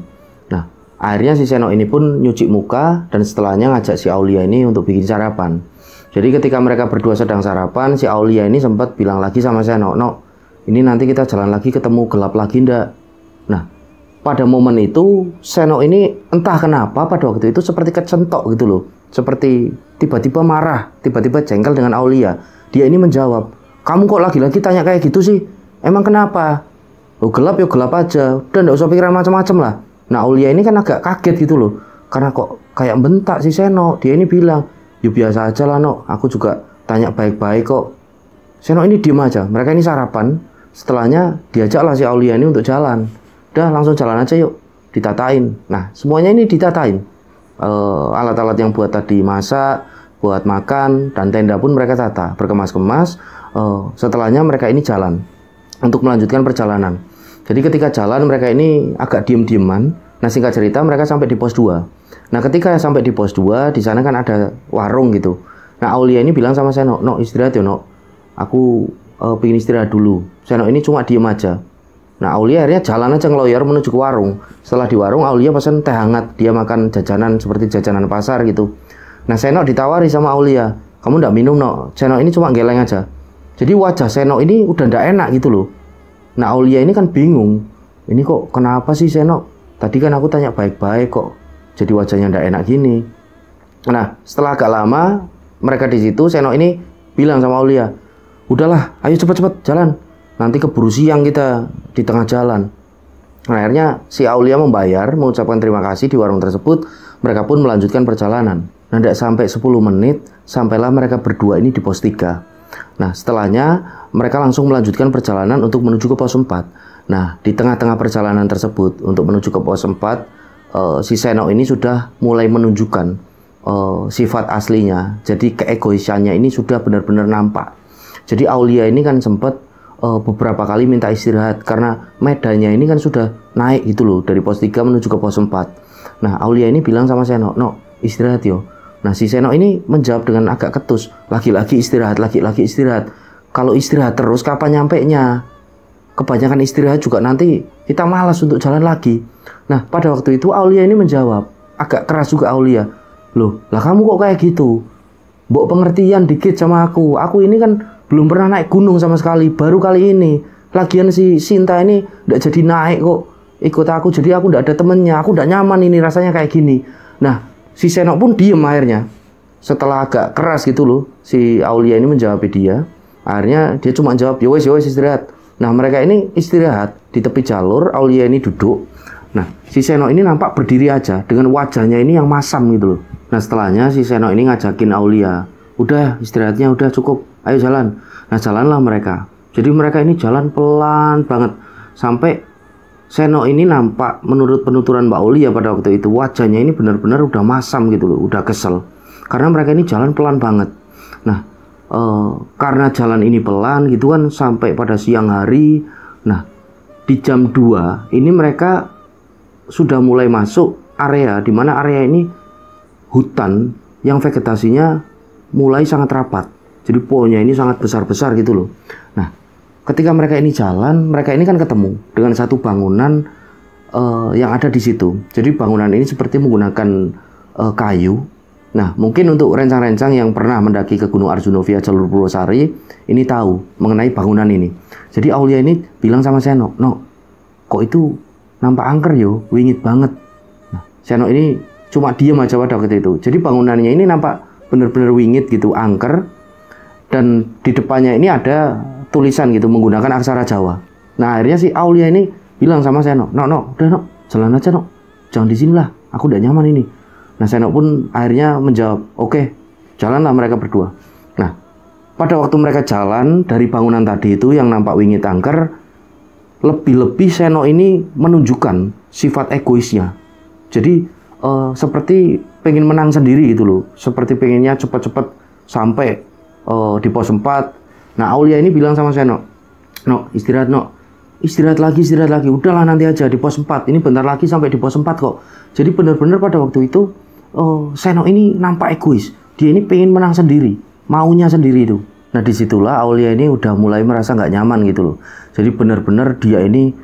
Nah, akhirnya si Seno ini pun nyuci muka dan setelahnya ngajak si Aulia ini untuk bikin sarapan. Jadi ketika mereka berdua sedang sarapan, si Aulia ini sempat bilang lagi sama Seno, "Nok, ini nanti kita jalan lagi ketemu gelap lagi ndak?" Nah, pada momen itu Seno ini entah kenapa pada waktu itu seperti kecentok gitu loh. Seperti tiba-tiba marah, tiba-tiba jengkel dengan Aulia. Dia ini menjawab, "Kamu kok lagi-lagi tanya kayak gitu sih? Emang kenapa?" "Oh, gelap ya gelap aja, udah ndak usah pikiran macam-macam lah." Nah, Aulia ini kan agak kaget gitu loh, karena kok kayak bentak si Seno. Dia ini bilang, "Ya biasa aja lah Nok, aku juga tanya baik-baik kok." Seno ini diem aja, mereka ini sarapan. Setelahnya diajaklah si Aulia ini untuk jalan. Udah langsung jalan aja yuk, ditatain. Nah, semuanya ini ditatain. Alat-alat yang buat tadi masak, buat makan, dan tenda pun mereka tata, berkemas-kemas. Setelahnya mereka ini jalan untuk melanjutkan perjalanan. Jadi ketika jalan mereka ini agak diem-dieman. Nah, singkat cerita mereka sampai di pos 2. Nah, ketika sampai di pos 2, di sana kan ada warung gitu. Nah, Aulia ini bilang sama Seno, "Nok, istirahat ya Nok, aku pengen istirahat dulu." Seno ini cuma diem aja. Nah, Aulia akhirnya jalan aja ngeloyor menuju ke warung. Setelah di warung, Aulia pesan teh hangat. Dia makan jajanan seperti jajanan pasar gitu. Nah, Seno ditawari sama Aulia, "Kamu ndak minum Nok?" Seno ini cuma geleng aja. Jadi wajah Seno ini udah ndak enak gitu loh. Nah, Aulia ini kan bingung. Ini kok kenapa sih Seno? Tadi kan aku tanya baik-baik kok jadi wajahnya ndak enak gini. Nah, setelah agak lama mereka di situ, Seno ini bilang sama Aulia, "Udahlah, ayo cepet-cepet jalan. Nanti keburu siang kita di tengah jalan." Nah, akhirnya si Aulia membayar, mengucapkan terima kasih di warung tersebut. Mereka pun melanjutkan perjalanan. Nah, tidak sampai 10 menit, sampailah mereka berdua ini di pos 3. Nah, setelahnya mereka langsung melanjutkan perjalanan untuk menuju ke pos 4. Nah, di tengah-tengah perjalanan tersebut untuk menuju ke pos 4, si Seno ini sudah mulai menunjukkan sifat aslinya. Jadi keegoisannya ini sudah benar-benar nampak. Jadi Aulia ini kan sempat beberapa kali minta istirahat karena medannya ini kan sudah naik gitu loh, dari pos 3 menuju ke pos 4. Nah, Aulia ini bilang sama Seno, "No, istirahat yo." Nah, si Seno ini menjawab dengan agak ketus, lagi-lagi istirahat. Kalau istirahat terus kapan nyampenya? Kebanyakan istirahat juga nanti kita malas untuk jalan lagi. Nah, pada waktu itu Aulia ini menjawab, agak keras juga Aulia, "Loh, lah kamu kok kayak gitu? Mbok pengertian dikit sama aku. Aku ini kan belum pernah naik gunung sama sekali, baru kali ini. Lagian si Sinta ini udah jadi naik kok, ikut aku, jadi aku udah ada temennya, aku udah nyaman ini rasanya kayak gini." Nah, si Seno pun diem akhirnya. Setelah agak keras gitu loh, si Aulia ini menjawab dia. Akhirnya dia cuma jawab, "Ya wes istirahat." Nah, mereka ini istirahat di tepi jalur, Aulia ini duduk. Nah, si Seno ini nampak berdiri aja dengan wajahnya ini yang masam gitu loh. Nah, setelahnya si Seno ini ngajakin Aulia, "Udah, istirahatnya udah cukup. Ayo jalan." Nah, jalanlah mereka. Jadi mereka ini jalan pelan banget. Sampai Seno ini nampak menurut penuturan Mbak Aulia pada waktu itu, wajahnya ini benar-benar udah masam gitu loh, udah kesel. Karena mereka ini jalan pelan banget. Nah, karena jalan ini pelan gitu kan sampai pada siang hari. Nah, di jam 2 ini mereka sudah mulai masuk area di mana area ini hutan yang vegetasinya mulai sangat rapat. Jadi pohonnya ini sangat besar-besar gitu loh. Nah, ketika mereka ini jalan, mereka ini kan ketemu dengan satu bangunan yang ada di situ. Jadi bangunan ini seperti menggunakan kayu. Nah, mungkin untuk rencang-rencang yang pernah mendaki ke Gunung Arjuna via jalur Purwosari ini tahu mengenai bangunan ini. Jadi Aulia ini bilang sama Seno, "No, kok itu nampak angker yo, wingit banget." Nah, Seno ini cuma diam aja pada waktu itu. Jadi bangunannya ini nampak benar-benar wingit gitu, angker. Dan di depannya ini ada tulisan gitu menggunakan aksara Jawa. Nah, akhirnya si Aulia ini bilang sama Seno, "No, udah no, jalan aja no, jangan di sini lah, aku udah nyaman ini." Nah, Seno pun akhirnya menjawab, "Oke, jalanlah mereka berdua." Nah, pada waktu mereka jalan dari bangunan tadi itu yang nampak wingit angker, lebih-lebih Seno ini menunjukkan sifat egoisnya. Jadi seperti pengen menang sendiri gitu loh, seperti pengennya cepat-cepat sampai di pos 4. Nah, Aulia ini bilang sama Seno, "No, istirahat no, istirahat lagi, udahlah nanti aja di pos 4, ini bentar lagi sampai di pos 4 kok." Jadi benar-benar pada waktu itu Seno ini nampak egois. Dia ini pengen menang sendiri, maunya sendiri itu. Nah, disitulah Aulia ini udah mulai merasa nggak nyaman gitu loh. Jadi benar-benar dia ini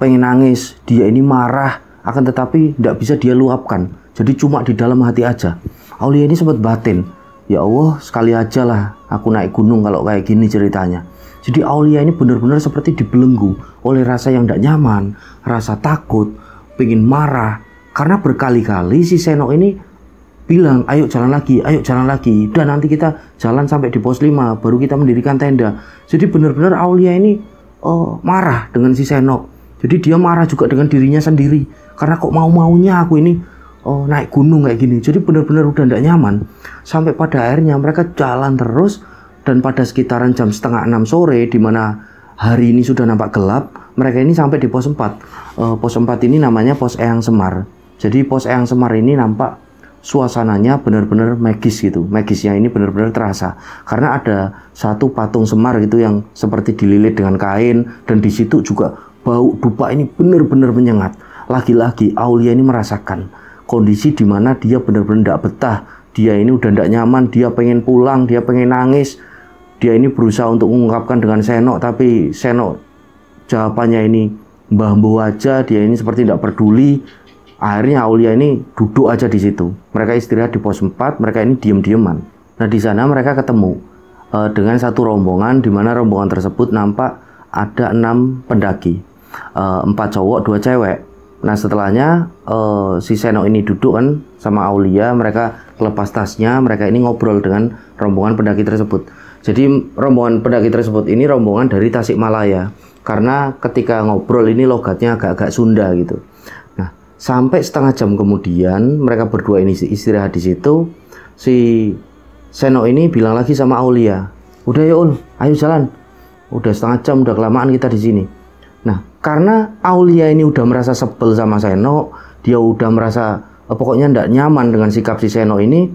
pengen nangis, dia ini marah, akan tetapi tidak bisa dia luapkan. Jadi cuma di dalam hati aja. Aulia ini sempat batin, "Ya Allah, sekali aja lah aku naik gunung kalau kayak gini ceritanya." Jadi Aulia ini benar-benar seperti dibelenggu oleh rasa yang tidak nyaman, rasa takut, pengen marah. Karena berkali-kali si Seno ini bilang, ayo jalan lagi, dan nanti kita jalan sampai di pos 5, baru kita mendirikan tenda." Jadi benar-benar Aulia ini marah dengan si Seno. Jadi dia marah juga dengan dirinya sendiri, karena kok mau-maunya aku ini naik gunung kayak gini. Jadi benar-benar udah tidak nyaman. Sampai pada akhirnya mereka jalan terus, dan pada sekitaran jam setengah 6 sore, di mana hari ini sudah nampak gelap, mereka ini sampai di pos 4. Pos 4 ini namanya pos Eyang Semar. Jadi pos Eyang Semar ini nampak suasananya benar-benar magis gitu. Magisnya ini benar-benar terasa. Karena ada satu patung Semar gitu yang seperti dililit dengan kain. Dan di situ juga bau dupa ini benar-benar menyengat. Lagi-lagi Aulia ini merasakan kondisi di mana dia benar-benar tidak betah. Dia ini udah tidak nyaman, dia pengen pulang, dia pengen nangis. Dia ini berusaha untuk mengungkapkan dengan Seno, tapi Seno jawabannya ini mbah-mbah aja. Dia ini seperti tidak peduli. Akhirnya Aulia ini duduk aja di situ. Mereka istirahat di pos 4, mereka ini diem-dieman. Nah, di sana mereka ketemu dengan satu rombongan, di mana rombongan tersebut nampak ada 6 pendaki, 4 cowok, 2 cewek. Nah, setelahnya si Seno ini duduk kan sama Aulia, mereka lepas tasnya, mereka ini ngobrol dengan rombongan pendaki tersebut. Jadi rombongan pendaki tersebut ini rombongan dari Tasikmalaya, karena ketika ngobrol ini logatnya agak-agak Sunda gitu. Sampai setengah jam kemudian mereka berdua ini istirahat di situ. Si Seno ini bilang lagi sama Aulia, "Udah ya Ul, ayo jalan. Udah setengah jam, udah kelamaan kita di sini." Nah, karena Aulia ini udah merasa sebel sama Seno, dia udah merasa pokoknya tidak nyaman dengan sikap si Seno ini.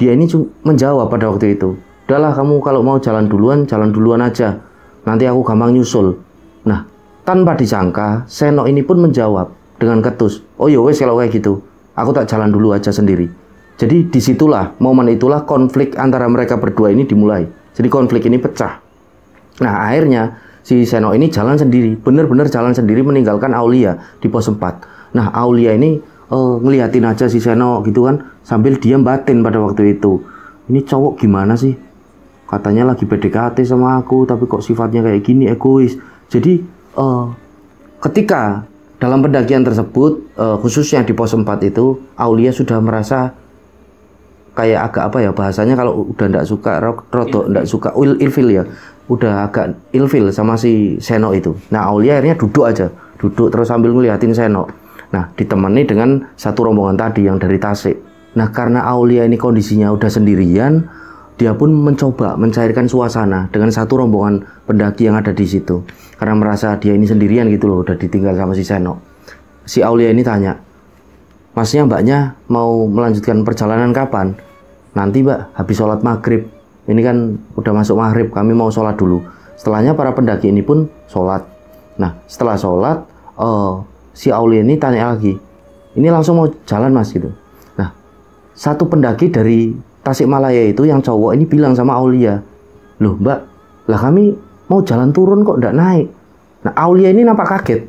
Dia ini menjawab pada waktu itu, "Udahlah, kamu kalau mau jalan duluan aja. Nanti aku gampang nyusul." Nah, tanpa disangka Seno ini pun menjawab dengan ketus, "Oh ya wes kalau kayak gitu, aku tak jalan dulu aja sendiri." Jadi disitulah, momen itulah konflik antara mereka berdua ini dimulai. Jadi konflik ini pecah. Nah, akhirnya si Seno ini jalan sendiri, bener-bener jalan sendiri meninggalkan Aulia di pos 4. Nah, Aulia ini ngeliatin aja si Seno gitu kan, sambil diam batin pada waktu itu. Ini cowok gimana sih? Katanya lagi PDKT sama aku, tapi kok sifatnya kayak gini, egois. Jadi ketika dalam pendakian tersebut, khususnya di pos 4 itu, Aulia sudah merasa kayak agak apa ya bahasanya, kalau udah ndak suka, rodo ndak suka, ilfil ya, udah agak ilfil sama si Seno itu. Nah, Aulia akhirnya duduk terus sambil ngeliatin Seno. Nah, ditemani dengan satu rombongan tadi yang dari Tasik. Nah, karena Aulia ini kondisinya udah sendirian, dia pun mencoba mencairkan suasana dengan satu rombongan pendaki yang ada di situ. Karena merasa dia ini sendirian gitu loh, udah ditinggal sama si Seno. Si Aulia ini tanya, "Masnya, mbaknya mau melanjutkan perjalanan kapan?" "Nanti mbak, habis sholat maghrib." ini kan udah masuk maghrib, kami mau sholat dulu. Setelahnya para pendaki ini pun sholat. Nah setelah sholat si Aulia ini tanya lagi, ini langsung mau jalan mas gitu. Nah satu pendaki dari Tasikmalaya itu yang cowok ini bilang sama Aulia, loh mbak, lah kami mau jalan turun kok nggak naik. Nah Aulia ini nampak kaget.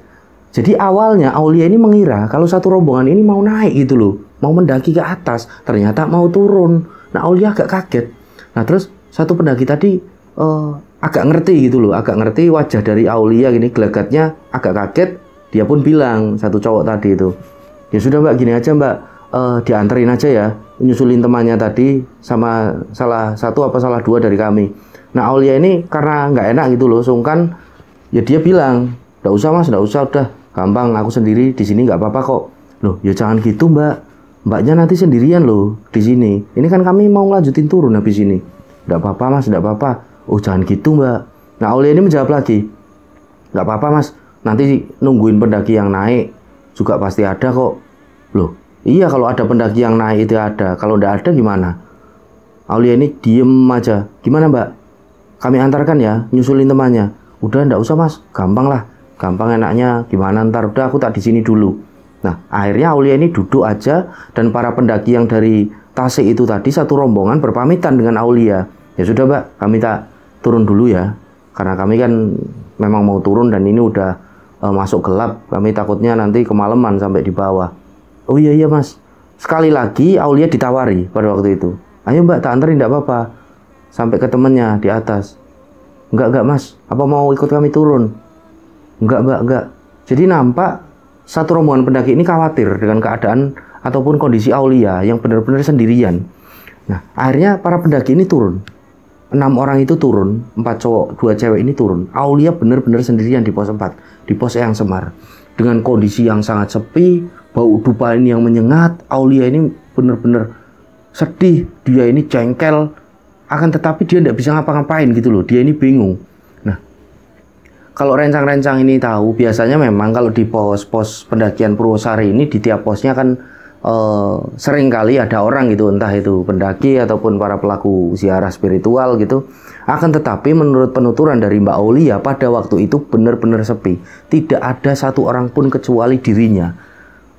Jadi awalnya Aulia ini mengira kalau satu rombongan ini mau naik gitu loh, mau mendaki ke atas, ternyata mau turun. Nah Aulia agak kaget. Nah terus satu pendaki tadi agak ngerti gitu loh, agak ngerti wajah dari Aulia gini, gelagatnya agak kaget. Dia pun bilang, satu cowok tadi itu, ya sudah mbak, gini aja mbak, dianterin aja ya, nyusulin temannya tadi sama salah satu apa salah dua dari kami. Nah Aulia ini karena nggak enak gitu loh, sungkan, ya dia bilang, nggak usah mas, nggak usah, udah gampang, aku sendiri di sini nggak apa-apa kok. Loh ya jangan gitu mbak, mbaknya nanti sendirian loh di sini. Ini kan kami mau lanjutin turun habis ini. Nggak apa-apa mas, nggak apa-apa. Oh jangan gitu mbak. Nah Aulia ini menjawab lagi, nggak apa-apa mas, nanti nungguin pendaki yang naik juga pasti ada kok. Loh iya kalau ada pendaki yang naik itu ada, kalau nggak ada gimana? Aulia ini diem aja. Gimana mbak? Kami antarkan ya, nyusulin temannya. Udah nggak usah mas, gampang lah. Gampang enaknya gimana ntar, udah aku tak di sini dulu. Nah akhirnya Aulia ini duduk aja dan para pendaki yang dari Tasik itu tadi satu rombongan berpamitan dengan Aulia. Ya sudah mbak, kami tak turun dulu ya, karena kami kan memang mau turun dan ini udah masuk gelap, kami takutnya nanti kemalaman sampai di bawah. Oh iya iya mas. Sekali lagi Aulia ditawari pada waktu itu, ayo mbak tak anterin, enggak apa-apa, sampai ke temennya di atas. Enggak mas, apa mau ikut kami turun? Enggak mbak, enggak. Jadi nampak satu rombongan pendaki ini khawatir dengan keadaan ataupun kondisi Aulia yang benar-benar sendirian. Nah akhirnya para pendaki ini turun. 6 orang itu turun, 4 cowok, 2 cewek ini turun. Aulia benar-benar sendirian di pos 4, di pos Eyang Semar. Dengan kondisi yang sangat sepi, bau dupa ini yang menyengat, Aulia ini benar-benar sedih, dia ini jengkel, akan tetapi dia tidak bisa ngapa-ngapain gitu loh, dia ini bingung. Nah, kalau rencang-rencang ini tahu, biasanya memang kalau di pos-pos pendakian Purwosari ini, di tiap posnya kan sering kali ada orang gitu, entah itu pendaki ataupun para pelaku ziarah spiritual gitu. Akan tetapi menurut penuturan dari Mbak Aulia pada waktu itu benar-benar sepi, tidak ada satu orang pun kecuali dirinya.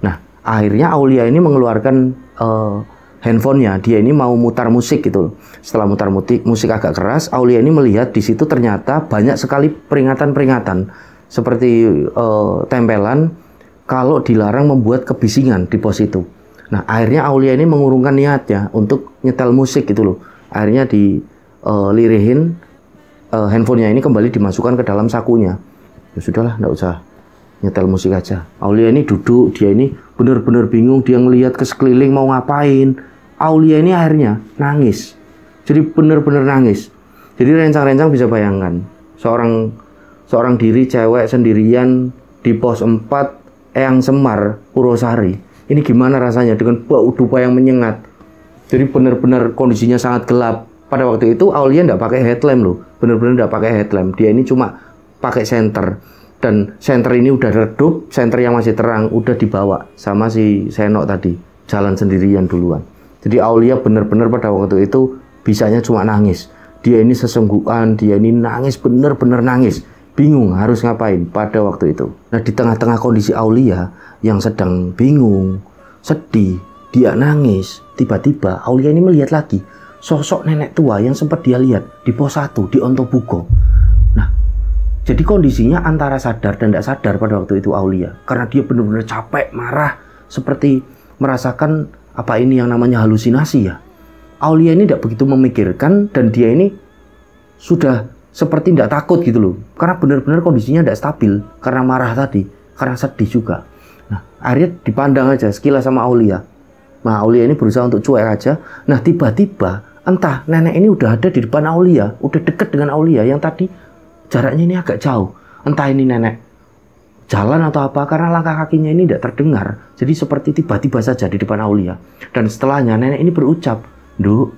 Nah akhirnya Aulia ini mengeluarkan handphonenya, dia ini mau mutar musik gitu. Setelah mutar musik agak keras, Aulia ini melihat di situ ternyata banyak sekali peringatan-peringatan seperti tempelan kalau dilarang membuat kebisingan di pos itu. Nah akhirnya Aulia ini mengurungkan niatnya untuk nyetel musik gitu loh. Akhirnya dilirihin handphonenya ini kembali dimasukkan ke dalam sakunya. Ya sudahlah, nggak usah nyetel musik aja. Aulia ini duduk, dia ini benar-benar bingung, dia ngelihat ke sekeliling mau ngapain. Aulia ini akhirnya nangis. Jadi benar-benar nangis. Jadi rencang-rencang bisa bayangkan seorang diri cewek sendirian di pos 4 Eyang Semar Purwosari. Ini gimana rasanya dengan bau dupa yang menyengat. Jadi benar-benar kondisinya sangat gelap. Pada waktu itu Aulia nggak pakai headlamp loh, benar-benar nggak pakai headlamp. Dia ini cuma pakai senter, dan senter ini udah redup, senter yang masih terang udah dibawa sama si Senok tadi, jalan sendirian duluan. Jadi Aulia benar-benar pada waktu itu bisanya cuma nangis. Dia ini sesungguhan, dia ini nangis, benar-benar nangis, bingung harus ngapain pada waktu itu. Nah di tengah-tengah kondisi Aulia yang sedang bingung, sedih, dia nangis, tiba-tiba Aulia ini melihat lagi sosok nenek tua yang sempat dia lihat di pos 1 di Ontobugo. Nah, jadi kondisinya antara sadar dan tidak sadar pada waktu itu Aulia, karena dia benar-benar capek, marah, seperti merasakan apa ini yang namanya halusinasi ya. Aulia ini tidak begitu memikirkan dan dia ini sudah seperti tidak takut gitu loh, karena benar-benar kondisinya tidak stabil karena marah tadi, karena sedih juga. Nah, akhirnya dipandang aja sekilas sama Aulia. Nah, Aulia ini berusaha untuk cuek aja. Nah, tiba-tiba entah nenek ini udah ada di depan Aulia, udah deket dengan Aulia yang tadi jaraknya ini agak jauh. Entah ini nenek jalan atau apa, karena langkah kakinya ini tidak terdengar. Jadi seperti tiba-tiba saja di depan Aulia. Dan setelahnya nenek ini berucap, "Nduk,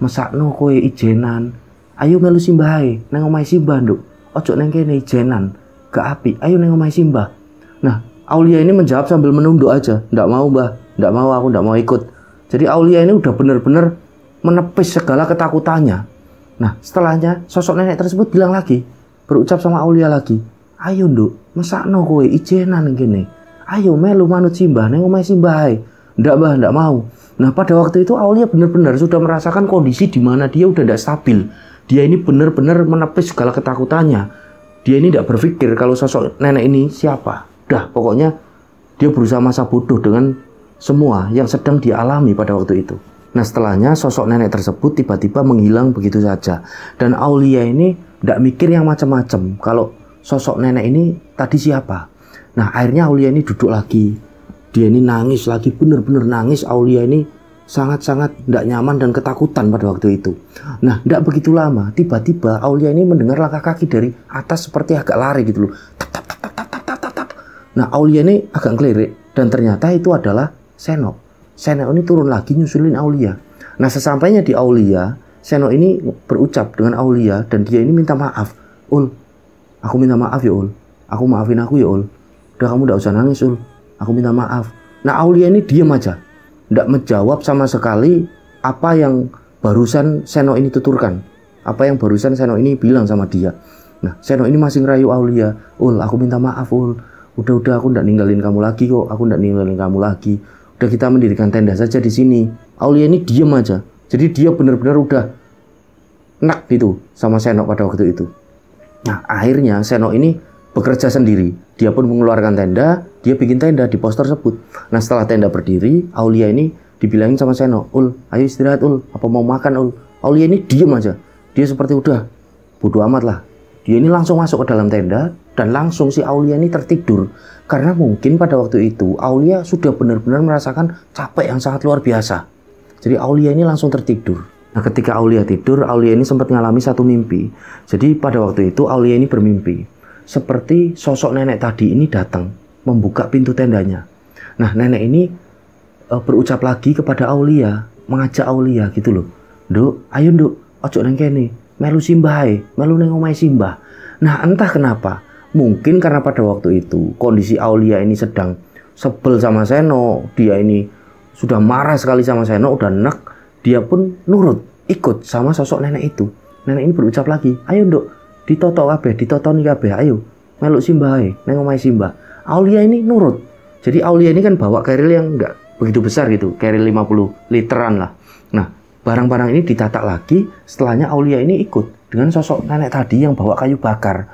mesakno kowe ijenan. Ayo melu simbah ae, nang omahe simbah, Nduk. Ojo nang kene ijenan, gak apik. Ayo nang omahe simbah." Nah, Aulia ini menjawab sambil menunduk aja, "Ndak mau, Mbah. Ndak mau, aku ndak mau ikut." Jadi Aulia ini udah benar-benar menepis segala ketakutannya. Nah, setelahnya sosok nenek tersebut bilang lagi, berucap sama Aulia lagi, ayo nduk, mesakno kowe ijenan gini. Ayo melu manut simbah, neng omahe simbah ae. Ndak mbah, ndak mau. Nah, pada waktu itu Aulia benar-benar sudah merasakan kondisi di mana dia udah ndak stabil. Dia ini benar-benar menepis segala ketakutannya. Dia ini ndak berpikir kalau sosok nenek ini siapa. Dah, pokoknya dia berusaha masa bodoh dengan semua yang sedang dialami pada waktu itu. Nah, setelahnya sosok nenek tersebut tiba-tiba menghilang begitu saja. Dan Aulia ini tidak mikir yang macam-macam. Kalau sosok nenek ini tadi siapa? Nah, akhirnya Aulia ini duduk lagi. Dia ini nangis lagi, benar-benar nangis. Aulia ini sangat-sangat tidak nyaman dan ketakutan pada waktu itu. Nah, tidak begitu lama, tiba-tiba Aulia ini mendengar langkah kaki dari atas seperti agak lari gitu loh. Tap, tap, tap, tap, tap, tap, tap, tap. Nah, Aulia ini agak ngelirik dan ternyata itu adalah Seno. Seno ini turun lagi nyusulin Aulia. Nah, sesampainya di Aulia, Seno ini berucap dengan Aulia dan dia ini minta maaf. Ul, aku minta maaf ya Ul. Aku maafin aku ya Ul. Udah kamu tidak usah nangis Ul. Aku minta maaf. Nah, Aulia ini diam aja. Tidak menjawab sama sekali apa yang barusan Seno ini tuturkan. Apa yang barusan Seno ini bilang sama dia. Nah, Seno ini masih ngerayu Aulia. Ul, aku minta maaf Ul. Udah, aku tidak ninggalin kamu lagi kok. Aku tidak ninggalin kamu lagi. Udah, kita mendirikan tenda saja di sini. Aulia ini diam aja. Jadi dia benar-benar udah enak gitu sama Seno pada waktu itu. Nah, akhirnya Seno ini bekerja sendiri. Dia pun mengeluarkan tenda, dia bikin tenda di pos tersebut. Nah, setelah tenda berdiri, Aulia ini dibilangin sama Seno, Ul, ayo istirahat Ul, apa mau makan Ul. Aulia ini diam aja. Dia seperti udah bodo amat lah. Dia ini langsung masuk ke dalam tenda dan langsung si Aulia ini tertidur. Karena mungkin pada waktu itu Aulia sudah benar-benar merasakan capek yang sangat luar biasa. Jadi Aulia ini langsung tertidur. Nah, ketika Aulia tidur, Aulia ini sempat mengalami satu mimpi. Jadi pada waktu itu Aulia ini bermimpi seperti sosok nenek tadi ini datang membuka pintu tendanya. Nah, nenek ini berucap lagi kepada Aulia, mengajak Aulia gitu loh. Nduk, ayo nduk, ojo neng kene, melu simbah ae, melu neng omahe simbah. Nah, entah kenapa, mungkin karena pada waktu itu kondisi Aulia ini sedang sebel sama Seno, dia ini sudah marah sekali sama Seno, udah enek, dia pun nurut, ikut sama sosok nenek itu. Nenek ini berucap lagi, ayo nduk, ditoto nih kabeh, ayo meluk simbah ae, neng omahe simbah. Aulia ini nurut. Jadi Aulia ini kan bawa keril yang enggak begitu besar gitu, keril 50 literan lah. Nah, barang-barang ini ditatak lagi, setelahnya Aulia ini ikut dengan sosok nenek tadi yang bawa kayu bakar.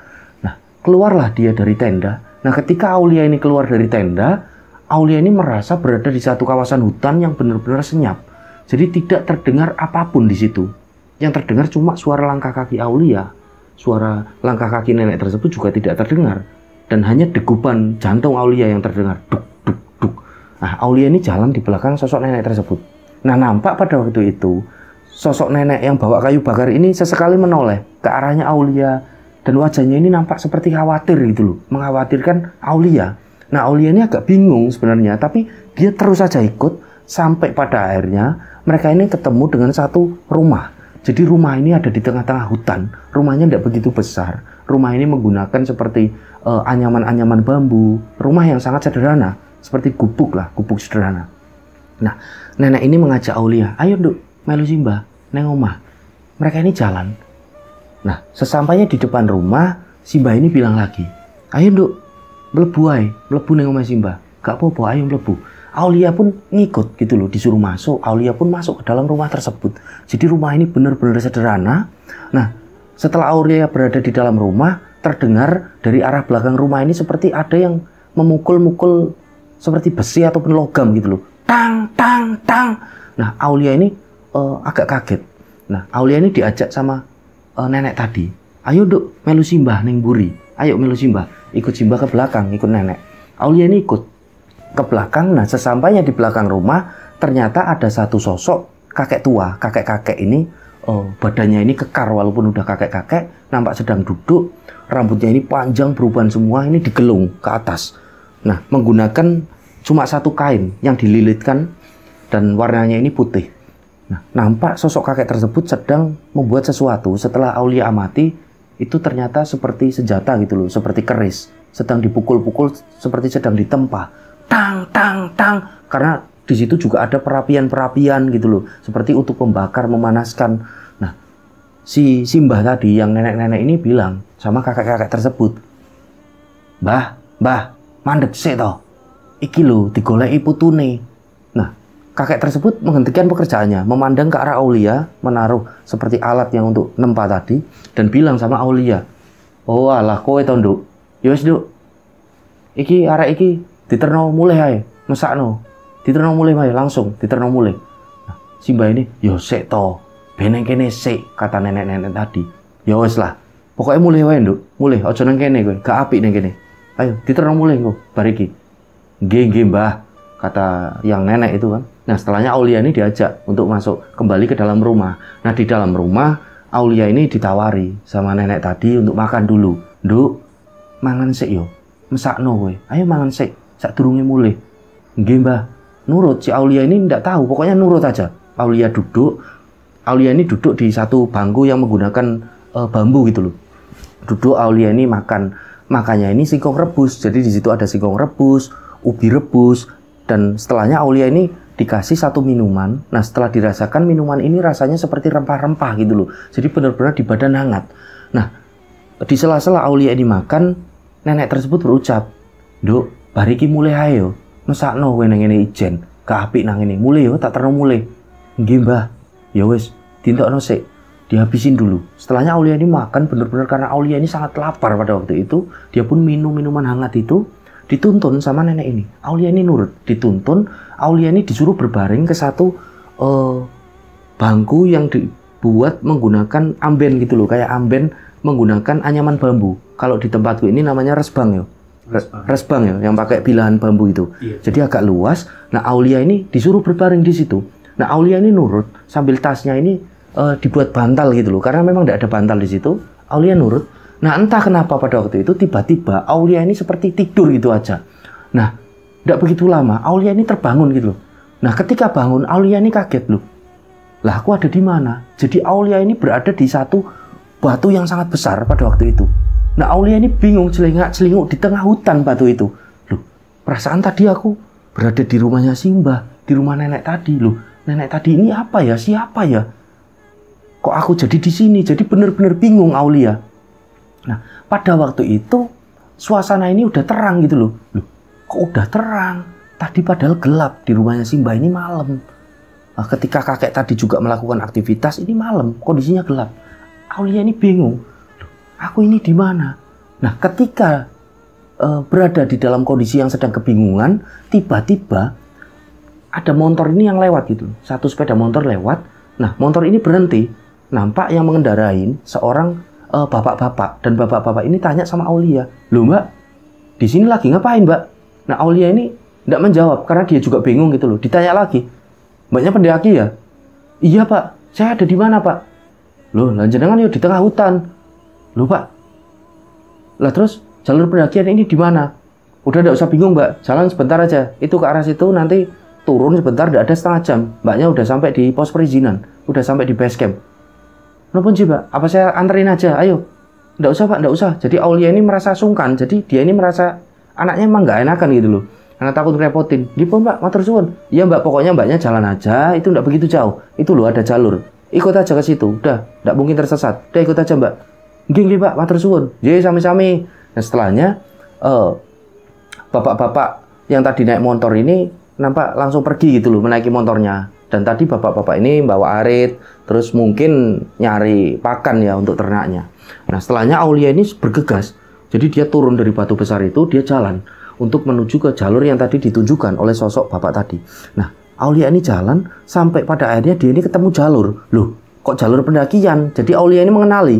Nah, keluarlah dia dari tenda. Nah, ketika Aulia ini keluar dari tenda, Aulia ini merasa berada di satu kawasan hutan yang benar-benar senyap. Jadi tidak terdengar apapun di situ. Yang terdengar cuma suara langkah kaki Aulia. Suara langkah kaki nenek tersebut juga tidak terdengar. Dan hanya degupan jantung Aulia yang terdengar. Duk, duk, duk. Nah, Aulia ini jalan di belakang sosok nenek tersebut. Nah, nampak pada waktu itu, sosok nenek yang bawa kayu bakar ini sesekali menoleh ke arahnya Aulia. Dan wajahnya ini nampak seperti khawatir gitu loh. Mengkhawatirkan Aulia. Nah, Aulia ini agak bingung sebenarnya. Tapi dia terus saja ikut. Sampai pada akhirnya mereka ini ketemu dengan satu rumah. Jadi rumah ini ada di tengah-tengah hutan. Rumahnya tidak begitu besar. Rumah ini menggunakan seperti anyaman-anyaman bambu. Rumah yang sangat sederhana. Seperti gubuk lah, gubuk sederhana. Nah, nenek ini mengajak Aulia, ayo nduk, melu simbah, neng omah. Mereka ini jalan. Nah, sesampainya di depan rumah, simbah ini bilang lagi, ayo nduk, mlebu ae, mlebu neng omah simbah. Gak apa-apa, ayo mlebu. Aulia pun ngikut gitu loh, disuruh masuk. Aulia pun masuk ke dalam rumah tersebut. Jadi rumah ini benar-benar sederhana. Nah, setelah Aulia berada di dalam rumah, terdengar dari arah belakang rumah ini seperti ada yang memukul-mukul seperti besi ataupun logam gitu loh. Tang, tang, tang. Nah, Aulia ini agak kaget. Nah, Aulia ini diajak sama nenek tadi. Ayo nduk, melu simbah neng buri. Ayo melu simbah. Ikut simbah ke belakang, ikut nenek. Aulia ini ikut ke belakang. Nah, sesampainya di belakang rumah, ternyata ada satu sosok kakek tua. Kakek-kakek ini badannya ini kekar walaupun udah kakek-kakek, nampak sedang duduk. Rambutnya ini panjang beruban semua, ini digelung ke atas. Nah, menggunakan cuma satu kain yang dililitkan dan warnanya ini putih. Nah, nampak sosok kakek tersebut sedang membuat sesuatu. Setelah Aulia amati, itu ternyata seperti senjata gitu loh, seperti keris. Sedang dipukul-pukul seperti sedang ditempa. Tang, tang, tang. Karena di situ juga ada perapian-perapian gitu loh, seperti untuk membakar, memanaskan. Nah, si Simbah tadi, yang nenek-nenek ini bilang sama kakek-kakek tersebut, Mbah, mandek sik to. Iki lho digoleki putune. Nah, kakek tersebut menghentikan pekerjaannya, memandang ke arah Aulia, menaruh seperti alat yang untuk nempa tadi, dan bilang sama Aulia, oh alah kowe to, Nduk. Ya wis, Nduk. Iki arek iki diterno mulih ae, mesakno. Diterno mulih ae langsung, diterno mulih. Nah, Simbah ini, yo sik to. Beneng kene sik, kata nenek-nenek tadi. Ya wis lah. Pokoknya mulih wae, Nduk. Mulih, aja nang kene kowe, gak apik nang kene. Ayo, diterno mulih engko, bar iki. Nggih, Mbah, kata yang nenek itu kan. Nah, setelahnya Aulia ini diajak untuk masuk kembali ke dalam rumah. Nah, di dalam rumah, Aulia ini ditawari sama nenek tadi untuk makan dulu. Nduk, mangan sik yo. Mesakno kowe. Ayo mangan sik, sadurunge mulih. Nggih, Mbah. Nurut, si Aulia ini ndak tahu, pokoknya nurut aja. Aulia ini duduk di satu bangku yang menggunakan bambu gitu loh. Duduk Aulia ini makannya ini singkong rebus. Jadi di situ ada singkong rebus, ubi rebus, dan setelahnya Aulia ini dikasih satu minuman. Nah, setelah dirasakan minuman ini rasanya seperti rempah-rempah gitu loh. Jadi benar-benar di badan hangat. Nah, di sela-sela Aulia ini makan, nenek tersebut berucap, Nduk, bariki mulih ayo. Mesakno kowe nang ngene ijen, gak apik nang ngene. Mulih yo, tak terno mulih. Nggih, Mbah. Ya wis, dintokno sik. Dihabisin dulu. Setelahnya Aulia ini makan benar-benar karena Aulia ini sangat lapar pada waktu itu. Dia pun minum minuman hangat itu. Dituntun sama nenek ini. Aulia ini nurut. Dituntun. Aulia ini disuruh berbaring ke satu bangku yang dibuat menggunakan amben gitu loh. Kayak amben menggunakan anyaman bambu. Kalau di tempatku ini namanya resbang ya. Resbang ya, yang pakai bilahan bambu itu. Iya. Jadi agak luas. Nah, Aulia ini disuruh berbaring di situ. Nah, Aulia ini nurut sambil tasnya ini dibuat bantal gitu loh, karena memang tidak ada bantal di situ. Aulia nurut. Nah, entah kenapa pada waktu itu tiba-tiba Aulia ini seperti tidur gitu aja. Nah, tidak begitu lama Aulia ini terbangun gitu loh. Nah, ketika bangun Aulia ini kaget loh. Lah, aku ada di mana? Jadi Aulia ini berada di satu batu yang sangat besar pada waktu itu. Nah, Aulia ini bingung, celingak-celinguk di tengah hutan batu itu. Loh, perasaan tadi aku berada di rumahnya Simbah, di rumah nenek tadi loh. Nenek tadi ini apa ya? Siapa ya? Kok aku jadi di sini? Jadi benar-benar bingung Aulia. Nah, pada waktu itu suasana ini udah terang gitu loh. Loh, kok udah terang? Tadi padahal gelap, di rumahnya Simbah ini malam. Nah, ketika kakek tadi juga melakukan aktivitas, ini malam, kondisinya gelap. Aulia ini bingung. Loh, aku ini di mana? Nah, ketika berada di dalam kondisi yang sedang kebingungan, tiba-tiba ada motor ini yang lewat gitu. Satu sepeda motor lewat. Nah, motor ini berhenti. Nampak yang mengendarai seorang bapak-bapak, dan bapak-bapak ini tanya sama Aulia, "Loh, Mbak, di sini lagi ngapain, Mbak?" Nah, Aulia ini tidak menjawab karena dia juga bingung gitu loh. Ditanya lagi, "Mbaknya pendaki ya?" "Iya, Pak. Saya ada di mana, Pak?" "Loh, lah jenengan yo di tengah hutan." "Loh, Pak. Lah terus jalur pendakian ini di mana?" "Udah tidak usah bingung, Mbak. Jalan sebentar aja. Itu ke arah situ, nanti turun sebentar, tidak ada setengah jam. Mbaknya udah sampai di pos perizinan, udah sampai di base camp." "Nopun sih, Pak? Apa saya anterin aja? Ayo." "Nggak usah, Pak, nggak usah." Jadi Aulia ini merasa sungkan. Jadi dia ini merasa anaknya emang nggak enakan gitu loh. Karena takut repotin. "Gipun, Pak, matur suwun." "Iya, Mbak, pokoknya Mbaknya jalan aja. Itu nggak begitu jauh. Itu loh ada jalur. Ikut aja ke situ. Udah, nggak mungkin tersesat. Udah ikut aja, Mbak." "Nggih, Pak, matur suwun." "Ye, sami-sami." Nah, setelahnya bapak-bapak yang tadi naik motor ini nampak langsung pergi gitu loh, menaiki motornya. Dan tadi bapak-bapak ini bawa arit, terus mungkin nyari pakan ya untuk ternaknya. Nah, setelahnya Aulia ini bergegas. Jadi dia turun dari batu besar itu, dia jalan untuk menuju ke jalur yang tadi ditunjukkan oleh sosok bapak tadi. Nah, Aulia ini jalan sampai pada akhirnya dia ini ketemu jalur. Loh, kok jalur pendakian? Jadi Aulia ini mengenali.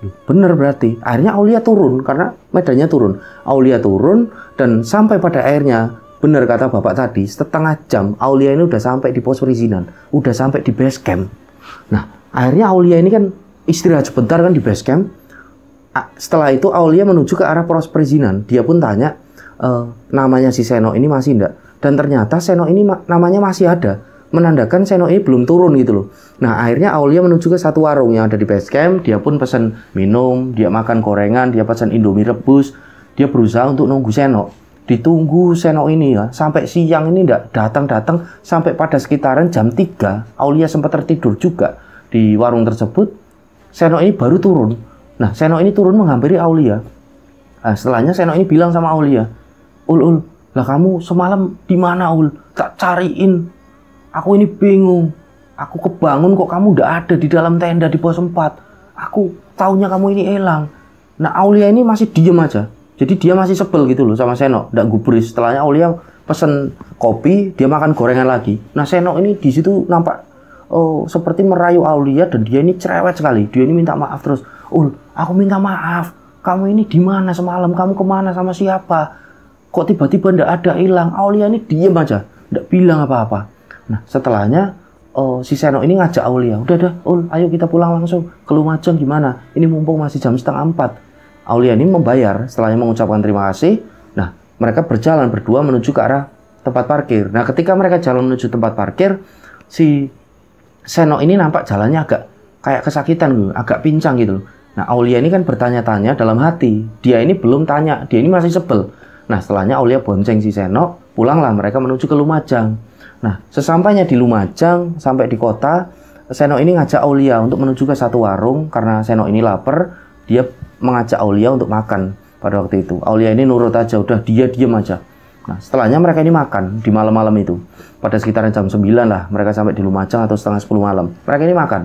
Loh, bener berarti. Akhirnya Aulia turun karena medannya turun. Aulia turun dan sampai pada akhirnya, benar kata bapak tadi, setengah jam Aulia ini udah sampai di pos perizinan, udah sampai di base camp. Nah, akhirnya Aulia ini kan istirahat sebentar kan di base camp. Setelah itu Aulia menuju ke arah pos perizinan. Dia pun tanya, namanya si Seno ini masih enggak? Dan ternyata Seno ini namanya masih ada, menandakan Seno ini belum turun gitu loh. Nah, akhirnya Aulia menuju ke satu warung yang ada di base camp. Dia pun pesan minum, dia makan gorengan, dia pesan Indomie rebus. Dia berusaha untuk nunggu Seno. Ditunggu Seno ini ya, sampai siang ini enggak datang-datang, sampai pada sekitaran jam 3, Aulia sempat tertidur juga di warung tersebut. Senok ini baru turun. Nah, Senok ini turun menghampiri Aulia. Nah, setelahnya Senok ini bilang sama Aulia, Ul, lah kamu semalam di mana, Ul? Tak cariin. Aku ini bingung. Aku kebangun kok kamu udah ada di dalam tenda di pos 4. Aku taunya kamu ini hilang. Nah, Aulia ini masih diem aja. Jadi dia masih sebel gitu loh sama Senok, nggak gubris. Setelahnya Aulia pesen kopi, dia makan gorengan lagi. Nah, Senok ini di situ nampak seperti merayu Aulia dan dia ini cerewet sekali. Dia ini minta maaf terus. Ul, aku minta maaf. Kamu ini di mana semalam? Kamu kemana sama siapa? Kok tiba-tiba nggak ada, hilang? Aulia ini diem aja, nggak bilang apa-apa. Nah, setelahnya si Senok ini ngajak Aulia. Udah, Ul, ayo kita pulang langsung ke Lumajang gimana? Ini mumpung masih jam 3:30. Aulia ini membayar setelahnya mengucapkan terima kasih. Nah, mereka berjalan berdua menuju ke arah tempat parkir. Nah, ketika mereka jalan menuju tempat parkir, si Senok ini nampak jalannya agak kayak kesakitan gitu, agak pincang gitu. Nah, Aulia ini kan bertanya-tanya dalam hati. Dia ini belum tanya, dia ini masih sebel. Nah, setelahnya Aulia bonceng si Senok, pulanglah mereka menuju ke Lumajang. Nah, sesampainya di Lumajang, sampai di kota, Senok ini ngajak Aulia untuk menuju ke satu warung karena Senok ini lapar. Dia mengajak Aulia untuk makan pada waktu itu. Aulia ini nurut aja, udah dia diem aja. Nah, setelahnya mereka ini makan di malam-malam itu. Pada sekitaran jam 9 lah mereka sampai di Lumajang atau setengah 10 malam. Mereka ini makan.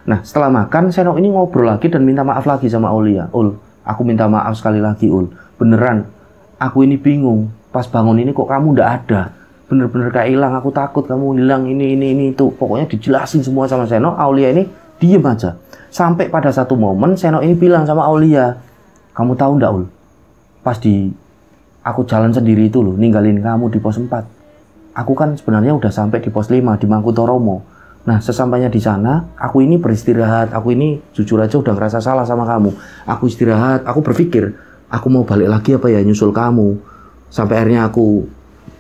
Nah, setelah makan, Senok ini ngobrol lagi dan minta maaf lagi sama Aulia. Ul, aku minta maaf sekali lagi, Ul. Beneran, aku ini bingung. Pas bangun ini kok kamu nggak ada. Bener-bener kayak hilang, aku takut kamu hilang ini, itu. Pokoknya dijelasin semua sama Senok. Aulia ini diem aja. Sampai pada satu momen Senok ini bilang sama Aulia, kamu tahu ndak, Ul? Pas aku jalan sendiri itu loh, ninggalin kamu di pos 4. Aku kan sebenarnya udah sampai di pos 5 di Mangkutoromo. Nah, sesampainya di sana, aku ini beristirahat. Aku ini jujur aja udah ngerasa salah sama kamu. Aku istirahat, aku berpikir, aku mau balik lagi apa ya nyusul kamu. Sampai akhirnya aku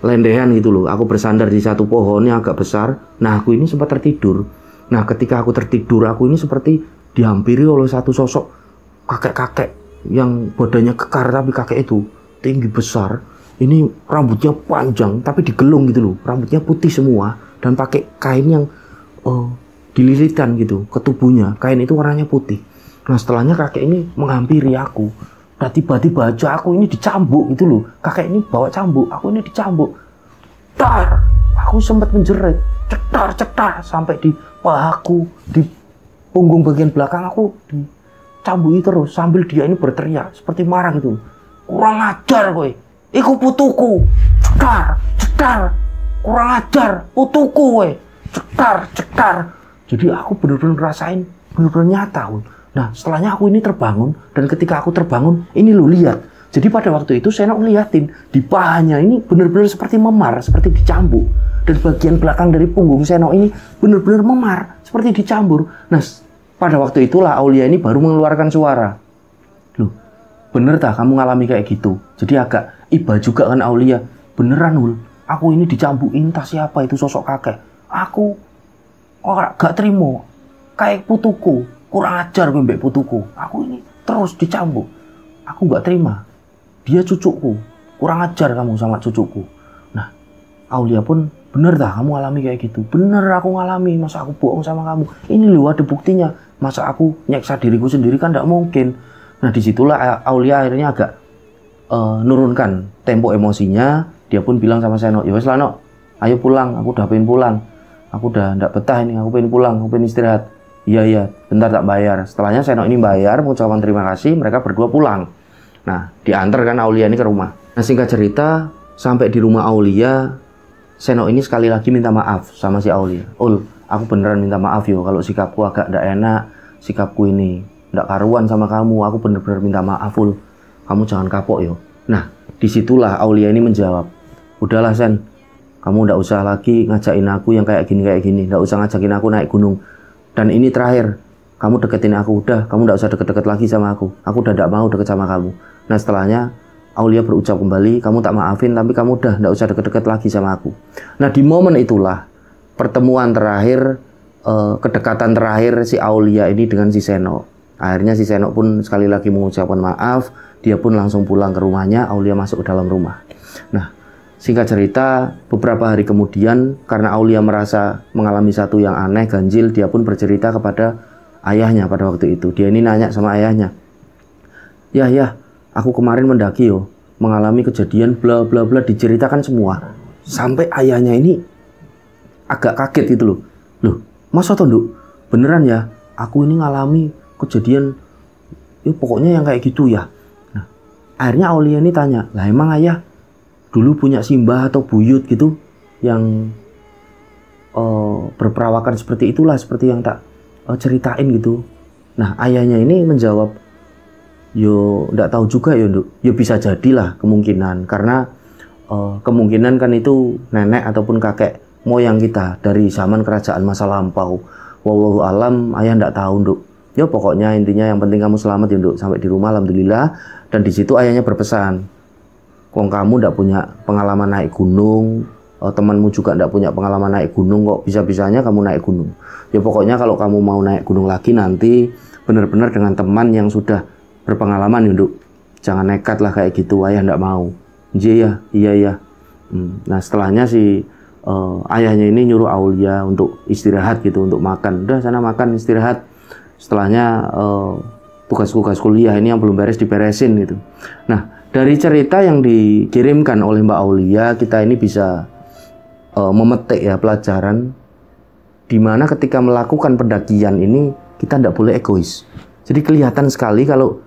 lendehan gitu loh. Aku bersandar di satu pohon yang agak besar. Nah, aku ini sempat tertidur. Nah, ketika aku tertidur, aku ini seperti dihampiri oleh satu sosok kakek-kakek yang badannya kekar, tapi kakek itu tinggi besar. Ini rambutnya panjang tapi digelung gitu loh. Rambutnya putih semua dan pakai kain yang dililitkan gitu ke tubuhnya. Kain itu warnanya putih. Nah, setelahnya kakek ini menghampiri aku. Nah, tiba-tiba aja aku ini dicambuk gitu loh. Kakek ini bawa cambuk, aku ini dicambuk. Tar! Aku sempat menjerit. Cetar sampai di pahaku, di punggung bagian belakang aku dicambuki terus sambil dia ini berteriak seperti marah gitu. Kurang ajar kowe. Iku putuku. Cetar. Kurang ajar, putuku kowe. Cetar. Jadi aku benar-benar ngerasain benar-benar nyata. Nah, setelahnya aku ini terbangun dan ketika aku terbangun, ini lu lihat. Jadi pada waktu itu Senok ngeliatin di pahanya ini benar-benar seperti memar, seperti dicambuk. Dan bagian belakang dari punggung Senok ini benar-benar memar, seperti dicambur. Nah, pada waktu itulah Aulia ini baru mengeluarkan suara. Loh, bener tak kamu ngalami kayak gitu? Jadi agak iba juga kan Aulia. Beneran, Ul, aku ini dicambukin entah siapa itu sosok kakek. Aku gak terima. Kayak putuku, kurang ajar gue mbak putuku. Aku ini terus dicambuk. Aku gak terima. Dia cucuku, kurang ajar kamu sama cucuku. Nah, Aulia pun, bener dah kamu alami kayak gitu? Bener aku ngalami, masa aku bohong sama kamu? Ini loh ada buktinya. Masa aku nyeksa diriku sendiri kan gak mungkin. Nah, disitulah Aulia akhirnya agak nurunkan tempo emosinya. Dia pun bilang sama Senok, ya wes lah Nok, ayo pulang, aku udah pengen pulang. Aku udah ndak betah ini, aku pengen pulang, aku pengen istirahat. Iya, bentar tak bayar. Setelahnya Senok ini bayar, mengucapkan terima kasih, mereka berdua pulang. Nah, diantar kan Aulia ini ke rumah. Nah, singkat cerita, sampai di rumah Aulia, Senok ini sekali lagi minta maaf sama si Aulia. Ul, aku beneran minta maaf yo, kalau sikapku agak ndak enak, sikapku ini ndak karuan sama kamu, aku bener-bener minta maaf, Ul. Kamu jangan kapok yo. Nah, disitulah Aulia ini menjawab, udahlah Sen, kamu ndak usah lagi ngajakin aku yang kayak gini, ndak usah ngajakin aku naik gunung. Dan ini terakhir, kamu deketin aku, udah, kamu ndak usah deket-deket lagi sama aku udah ndak mau deket sama kamu. Nah, setelahnya Aulia berucap kembali, kamu tak maafin tapi kamu udah ndak usah deket-deket lagi sama aku. Nah, di momen itulah pertemuan terakhir, kedekatan terakhir si Aulia ini dengan si Senok. Akhirnya si Senok pun sekali lagi mengucapkan maaf, dia pun langsung pulang ke rumahnya, Aulia masuk ke dalam rumah. Nah, singkat cerita, beberapa hari kemudian, karena Aulia merasa mengalami satu yang aneh, ganjil, dia pun bercerita kepada ayahnya pada waktu itu. Dia ini nanya sama ayahnya, ya aku kemarin mendaki mengalami kejadian bla bla bla, diceritakan semua. Sampai ayahnya ini agak kaget gitu loh, masa toh Nduk, beneran ya aku ini ngalami kejadian ya pokoknya yang kayak gitu ya. Nah, akhirnya Aulia ini tanya, lah emang ayah dulu punya simbah atau buyut gitu yang berperawakan seperti itulah, seperti yang tak ceritain gitu. Nah, ayahnya ini menjawab, yo ndak tahu juga ya Nduk, yo bisa jadilah kemungkinan, karena kemungkinan kan itu nenek ataupun kakek moyang kita dari zaman kerajaan masa lampau. Wallahu alam, ayah ndak tahu Nduk. Ya pokoknya intinya yang penting kamu selamat ya Nduk, sampai di rumah alhamdulillah. Dan di situ ayahnya berpesan, kok kamu ndak punya pengalaman naik gunung, temanmu juga ndak punya pengalaman naik gunung, kok bisa-bisanya kamu naik gunung. Ya pokoknya kalau kamu mau naik gunung lagi nanti benar-benar dengan teman yang sudah berpengalaman ya Nduk. Jangan nekat lah kayak gitu, ayah ndak mau. Iya ya. Nah setelahnya si ayahnya ini nyuruh Aulia untuk istirahat gitu, untuk makan. Udah sana makan istirahat. Setelahnya tugas-tugas kuliah ini yang belum beres diberesin gitu. Nah dari cerita yang dikirimkan oleh Mbak Aulia, kita ini bisa memetik ya pelajaran, dimana ketika melakukan pendakian ini kita tidak boleh egois. Jadi kelihatan sekali kalau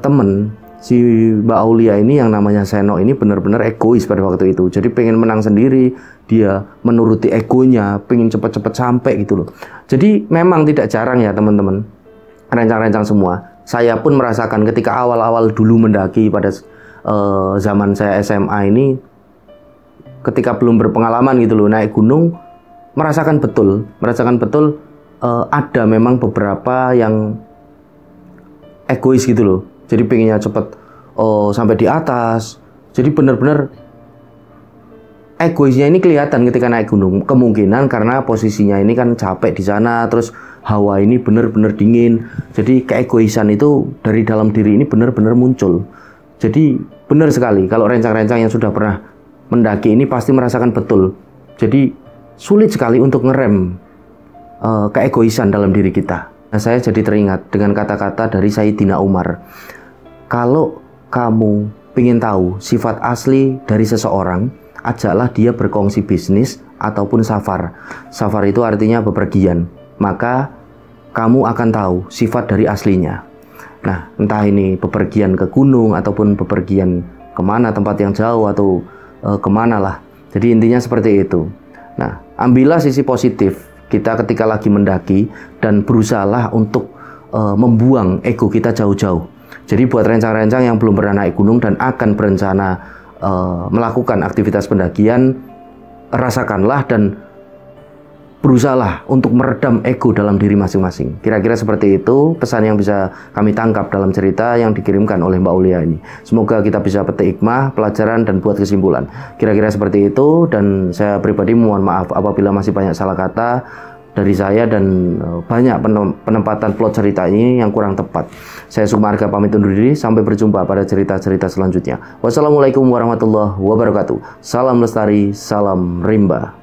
temen si Mbak Aulia ini yang namanya Seno ini benar-benar egois pada waktu itu. Jadi pengen menang sendiri, dia menuruti egonya, pengen cepat-cepat sampai gitu loh. Jadi memang tidak jarang ya teman-teman, rencang-rencang semua. Saya pun merasakan ketika awal-awal dulu mendaki pada zaman saya SMA ini, ketika belum berpengalaman gitu loh naik gunung, merasakan betul ada memang beberapa yang egois gitu loh. Jadi pengennya cepet sampai di atas. Jadi benar-benar egoisnya ini kelihatan ketika naik gunung. Kemungkinan karena posisinya ini kan capek di sana, terus hawa ini benar-benar dingin. Jadi keegoisan itu dari dalam diri ini benar-benar muncul. Jadi benar sekali kalau rencang-rencang yang sudah pernah mendaki ini pasti merasakan betul. Jadi sulit sekali untuk ngerem keegoisan dalam diri kita. Nah, saya jadi teringat dengan kata-kata dari Sayyidina Umar. Kalau kamu ingin tahu sifat asli dari seseorang, ajaklah dia berkongsi bisnis ataupun safar. Safar itu artinya bepergian. Maka kamu akan tahu sifat dari aslinya. Nah, entah ini bepergian ke gunung ataupun bepergian kemana, tempat yang jauh atau kemana lah. Jadi intinya seperti itu. Nah, ambillah sisi positif kita ketika lagi mendaki dan berusahalah untuk membuang ego kita jauh-jauh. Jadi buat rencang-rencang yang belum pernah naik gunung dan akan berencana melakukan aktivitas pendakian, rasakanlah dan berusahalah untuk meredam ego dalam diri masing-masing. Kira-kira seperti itu pesan yang bisa kami tangkap dalam cerita yang dikirimkan oleh Mbak Aulia ini. Semoga kita bisa petik hikmah, pelajaran, dan buat kesimpulan. Kira-kira seperti itu, dan saya pribadi mohon maaf apabila masih banyak salah kata dari saya dan banyak penempatan plot cerita ini yang kurang tepat. Saya Sumarga pamit undur diri, sampai berjumpa pada cerita-cerita selanjutnya. Wassalamualaikum warahmatullahi wabarakatuh. Salam lestari, salam rimba.